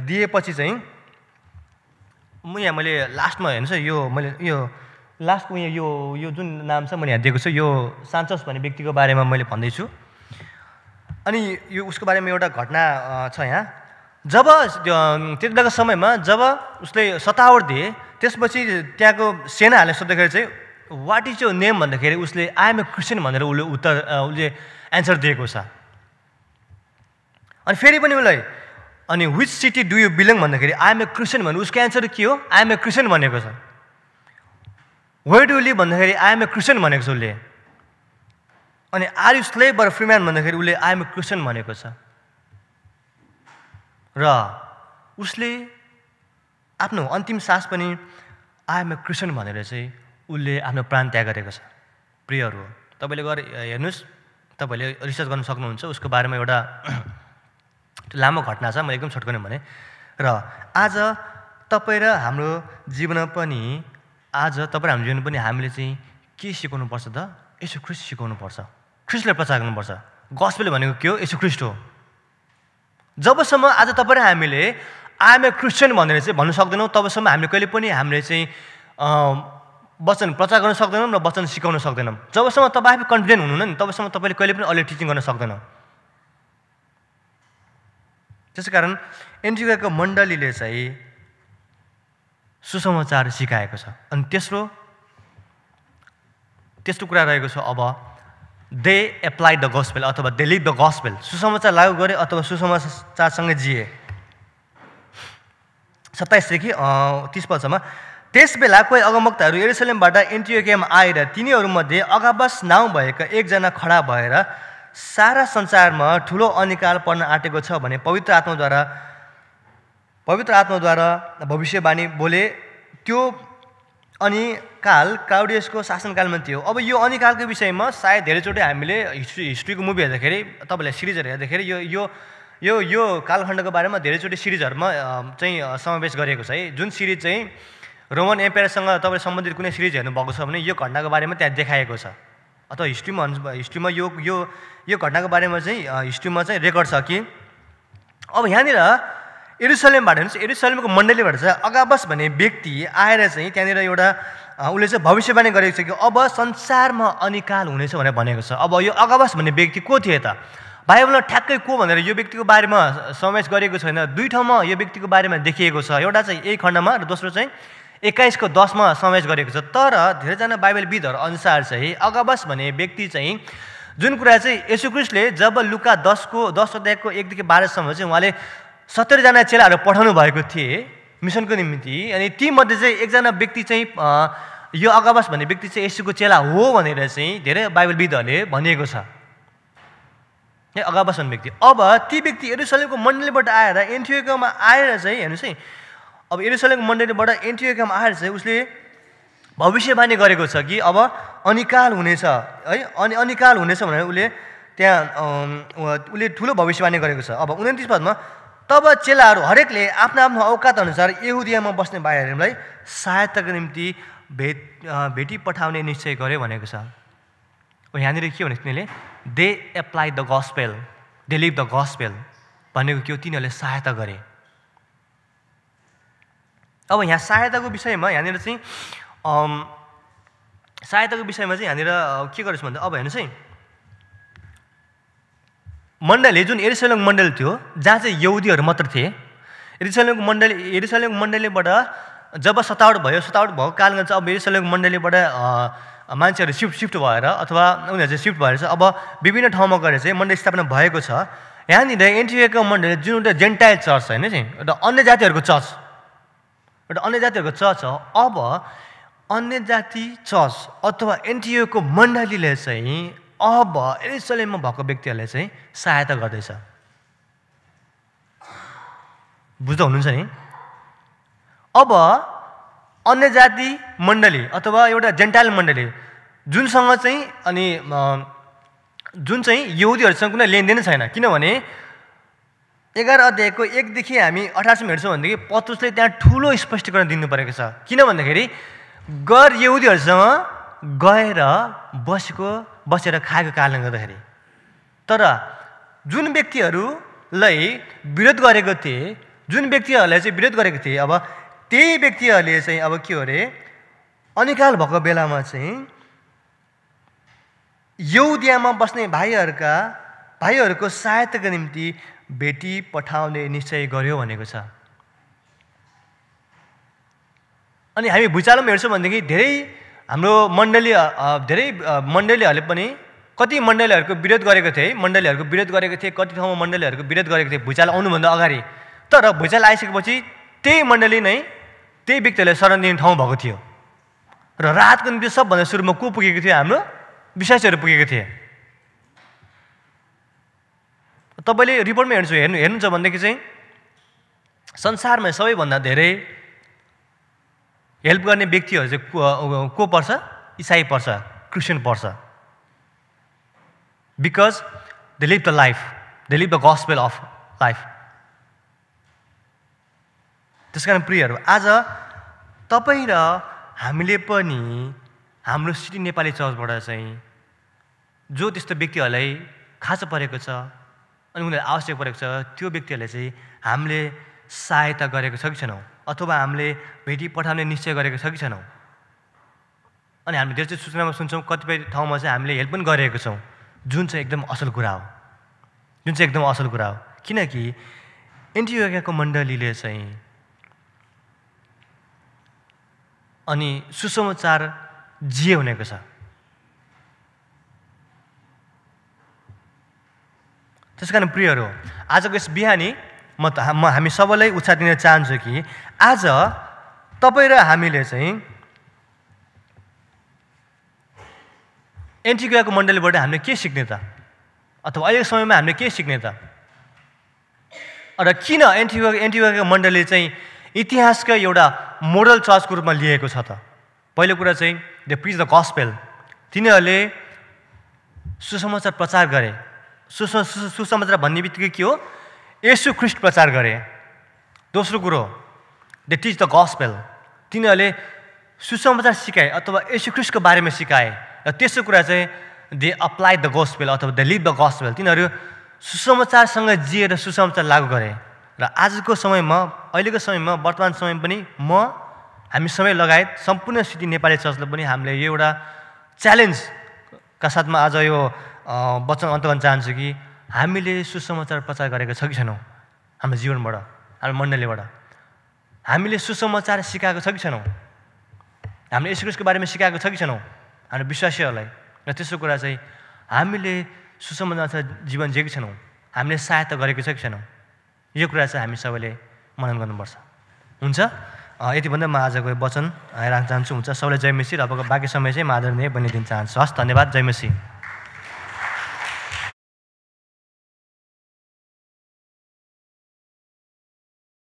दिएपछि चाहिँ यहाँ मैले लास्टमा हेर्नुहोस् है, यो लास्टमा यो जुन नाम छ मैले यहाँ दिएको छु, यो सान्चस भन्ने व्यक्तिको बारेमा मैले भन्दैछु। अनि यो उसको बारेमा एउटा घटना छ यहाँ। जब त्यति बेलाको समयमा जब उसले सतावट दिए, त्यसपछि त्यहाँको सेनाहरूले सोद्धाखेरि चाहिँ वाट इज यो नेम भन्दाखेरि उसले आई एम ए क्रिस्चियन भनेर उसले एन्सर दिएको छ। अनि फेरि पनि उसलाई अनि which city do you belong भन्दाखेरि आई एम ए क्रिस्चियन भन्नु उसको एन्सर के हो, आई एम ए क्रिस्चियन भनेको छ। वेयर डु लिभ भन्दाखेरि आई एम ए क्रिस्चियन भनेको छ उसले। अनि are you slave or free man भन्दाखेरि उसले आई एम ए क्रिस्चियन भनेको छ। र उसले आफ्नो अन्तिम सास पनि आई एम ए क्रिस्चियन भनेर चाहिँ उसले आफ्नो प्राण त्याग गरेको छ। प्रियहरू, तपाईँले गएर हेर्नुहोस्, तपाईँले रिसर्च गर्न सक्नुहुन्छ। उसको बारेमा एउटा लामो घटना छ, मैले एकदम छोटकने भने। र आज तपाईँ र हाम्रो जीवनमा पनि हामीले चाहिँ के सिकाउनुपर्छ त? यसो ख्रिस्ट सिकाउनुपर्छ, ख्रिस्टलाई प्रचार गर्नुपर्छ। गस्पेल भनेको के हो? यसो ख्रिस्ट हो। जबसम्म आज तपाईँ र हामीले आई एम ए क्रिस्चियन भनेर चाहिँ भन्नु सक्दैनौँ, तबसम्म हामीले कहिले पनि हामीले चाहिँ वचन प्रचार गर्न सक्दैनौँ र वचन सिकाउन सक्दैनौँ। जबसम्म तपाईँ आफै कन्फिडेन्ट हुनुहुन्न नि, तबसम्म तपाईँले कहिले पनि अलिक टिचिङ गर्न सक्दैनौँ। त्यसै कारण एन्टियोखको मण्डलीले चाहिँ सुसमाचार सिकाएको छ। अनि तेस्रो कुरा रहेको छ, अब दे एप्लाइड द गस्पेल अथवा दे लिभ द गस्पेल। सुसमाचार लागू गरे अथवा सुसमाचारसँगै जिए। 27 देखि 30 पदसम्म। त्यस बेला कोही अगमवक्ताहरू यरुसलेमबाट एन्टियोखियामा आएर तिनीहरूमध्ये अगाबस नाउँ भएका एकजना खडा भएर सारा संसारमा ठुलो अनिकाल पर्न आँटेको छ भने पवित्र आत्माद्वारा भविष्यवाणी बोले। त्यो अनिकाल क्लाउडियसको शासनकालमा थियो। अब यो अनिकालको विषयमा सायद धेरैचोटि हामीले हिस्ट्रीको मुभी हेर्दाखेरि, तपाईँलाई सिरिजहरू हेर्दाखेरि यो कालखण्डको बारेमा धेरैचोटि सिरिजहरूमा चाहिँ समावेश गरिएको छ है। जुन सिरिज चाहिँ रोमन एम्पायरसँग तपाईँ सम्बन्धित कुनै सिरिज हेर्नुभएको छ भने यो घटनाको बारेमा त्यहाँ देखाएको छ, अथवा हिस्ट्रीमा यो घटनाको बारेमा चाहिँ हिस्ट्रीमा चाहिँ रेकर्ड छ कि अब यहाँनिर यरुसलेमबाट हेर्नुहोस्, यरुसलेमको मण्डलीबाट चाहिँ अगाबस भन्ने व्यक्ति आएर चाहिँ त्यहाँनिर एउटा उसले चाहिँ भविष्यवाणी गरेको छ कि अब संसारमा अनिकाल हुनेछ भनेर भनेको छ। अब यो अगाबस भन्ने व्यक्ति को थिए त? बाइबलमा ठ्याक्कै को भनेर यो व्यक्तिको बारेमा समावेश गरेको छैन। दुई ठाउँमा यो व्यक्तिको बारेमा देखिएको छ। एउटा चाहिँ यही खण्डमा र दोस्रो चाहिँ 21:10 समावेश गरेको छ। तर धेरैजना बाइबलविदहरू अनुसार चाहिँ अगाबस भन्ने व्यक्ति चाहिँ जुन कुरा चाहिँ येशू ख्रीष्टले जब लुका 10 अध्यायको 1 देखि 12सम्म चाहिँ उहाँले 70 जना चेलाहरू पठाउनु भएको थिए मिसनको निम्ति। अनि तीमध्ये चाहिँ एकजना व्यक्ति चाहिँ यो अगाबस भन्ने व्यक्ति चाहिँ येशूको चेला हो भनेर चाहिँ धेरै बाइबलविदहरूले भनिएको छ। अगाबस भन्ने व्यक्ति, अब ती व्यक्ति यरुसलेमको मण्डलीबाट आएर एन्टियोखियामा आएर चाहिँ हेर्नुहोस् है, अब यरुसलेमको मण्डलीबाट एन्टियोखियामा आएर चाहिँ उसले भविष्यवाणी गरेको छ कि अब अनिकाल हुनेछ है। अनि अनिकाल हुनेछ भनेर उसले त्यहाँ उसले ठुलो भविष्यवाणी गरेको छ। अब 29 पदमा तब चेलाहरू हरेकले आफ्नो आफ्नो औकात अनुसार यहुदियामा बस्ने भाइहरूलाई सहायताको निम्ति भेटी पठाउने निश्चय गर्यो भनेको छ। यहाँनिर के भने तिनीहरूले they apply the gospel, they live the gospel भनेको के हो, तिनीहरूले सहायता गरे। अब यहाँ सहायताको विषयमा यहाँनिर चाहिँ यहाँनिर के गरेछ भन्दा अब हेर्नुहोस् है, मण्डली जुन यरुशलेम मण्डली थियो जहाँ चाहिँ यहुदीहरू मात्र थिए, यरुशलेमको मण्डलीबाट जब सतावट भएको कारणले चाहिँ अब यरुशलेमको मण्डलीबाट मान्छेहरू सिफ्ट भएर अथवा उनीहरू चाहिँ सिफ्ट भएर चाहिँ अब विभिन्न ठाउँमा गएर चाहिँ मण्डली स्थापना भएको छ। यहाँनिर एन्टियोखियाको मण्डली जुन एउटा जेन्टाइल चर्च होइन चाहिँ एउटा अन्य जातिहरूको चर्च हो। अब अन्य जाति चर्च अथवा एन्टियोखियाको मण्डलीले चाहिँ अब यरुशलेममा भएको व्यक्तिहरूले चाहिँ सहायता गर्दैछ। बुझ्दै हुनुहुन्छ नि? अब अन्य जाति मण्डली अथवा एउटा जेन्टाइल मण्डली जुनसँग चाहिँ जुन चाहिँ यहुदीहरूसँग कुनै लेनदेन छैन, किनभने 11 अध्यायको 1 देखि हामी 18 हेर्छौँ भनेदेखि पत्रुसले त्यहाँ ठुलो स्पष्टीकरण दिनु परेको छ। किन भन्दाखेरि गैर यहुदीहरूसँग गएर बसेर खाएको कारणले गर्दाखेरि। तर जुन व्यक्तिहरूलाई विरोध गरेको थिए अब त्यही व्यक्तिहरूले चाहिँ अब के हो अरे अनिकाल भएको बेलामा चाहिँ यहुदियामा बस्ने भाइहरूको सहायताको निम्ति भेटी पठाउने निश्चय गर्यो भनेको छ। अनि हामी भुइँचालोमा हेर्छौँ भनेदेखि हाम्रो मण्डलीहरूले पनि कति मण्डलीहरूको विरोध गरेको थिए, कति ठाउँमा मण्डलीहरूको विरोध गरेको थिए भुइँचालो आउनुभन्दा अगाडि। तर भुइँचालो आइसकेपछि त्यही मण्डली नै त्यही व्यक्तिहरूले शरण दिने ठाउँ भएको थियो र राहतको निम्ति सबभन्दा सुरुमा को पुगेको थियो, हाम्रो विश्वासीहरू पुगेको थिए। तपाईँले रिपोर्टमा हेर्नुहुन्छ भनेदेखि चाहिँ संसारमा सबैभन्दा धेरै हेल्प गर्ने व्यक्तिहरू चाहिँ को पर्छ? इसाई पर्छ, क्रिस्चियन पर्छ। Because they live the life, they live the gospel of life. त्यस कारण प्रियहरू, आज तपाईँ र हामीले पनि हाम्रो सिटी नेपाली चर्चबाट चाहिँ जो त्यस्तो व्यक्तिहरूलाई खाँचो परेको छ अनि उनीहरूलाई आवश्यक परेको छ त्यो व्यक्तिहरूले चाहिँ हामीले सहायता गरेको छ कि छैनौँ, अथवा हामीले भेटी पठाउने निश्चय गरेको छ कि छैनौँ। अनि हामी धेरै चाहिँ सूचनामा सुन्छौँ कतिपय ठाउँमा चाहिँ हामीले हेल्प पनि गरेको छौँ, जुन चाहिँ एकदम असल कुरा हो, किनकि एन्टियोखियाको मण्डलीले चाहिँ अनि सुसमाचार जिए भनेको छ। त्यस कारण प्रियहरू, आजको यस बिहानी हामी सबैलाई उत्साह दिन चाहन्छु कि आज तपाईँ र हामीले चाहिँ एन्टियोखियाको मण्डलीबाट हामीले के सिक्ने त, अथवा अहिलेको समयमा हामीले के सिक्ने त, र किन एन्टियोखियाको मण्डली चाहिँ इतिहासका एउटा मोडल चर्चको रूपमा लिएको छ त। पहिलो कुरा चाहिँ दे प्रिच द गस्पेल, तिनीहरूले सुसमाचार प्रचार गरे। सुसमाचार भन्ने बित्तिकै के हो? येशू ख्रीष्ट प्रचार गरे। दोस्रो कुरो दे टिच द गस्पेल, तिनीहरूले सुसमाचार सिकाए अथवा येशू ख्रीष्टको बारेमा सिकाए। र तेस्रो कुरा चाहिँ दे अप्लाई द गस्पेल अथवा दे लिभ द गस्पेल, तिनीहरू सुसमाचारसँग जिएर सुसमाचार लागू गरे। र आजको समयमा, अहिलेको समयमा, वर्तमान समयमा पनि हामी सबै लगायत सम्पूर्ण सिटी नेपाली चर्चले पनि हामीले यो एउटा च्यालेन्जका साथमा आज यो वचन अन्त गर्न चाहन्छु कि हामीले सुसमाचार प्रचार गरेको छ कि छैनौँ हाम्रो जीवनबाट, हाम्रो मण्डलीबाट। हामीले सुसमाचार सिकाएको छ कि छैनौँ, हामीले येशू ख्रीष्टको बारेमा सिकाएको छ कि छैनौँ हाम्रो विश्वासीहरूलाई। र तेस्रो कुरा चाहिँ हामीले सुसमाचार जीवन जिएको छैनौँ, हामीले सहायता गरेको छ कि छैनौँ, यो कुरा चाहिँ हामी सबैले मनन गर्नुपर्छ। हुन्छ, यति भन्दा म आजको वचन राख्न चाहन्छु। हुन्छ, सबैलाई जय मसीह। र अब बाँकी समय चाहिँ म आदरणीय बनिदिन चाहन्छु। हस्, धन्यवाद। जय मसीह।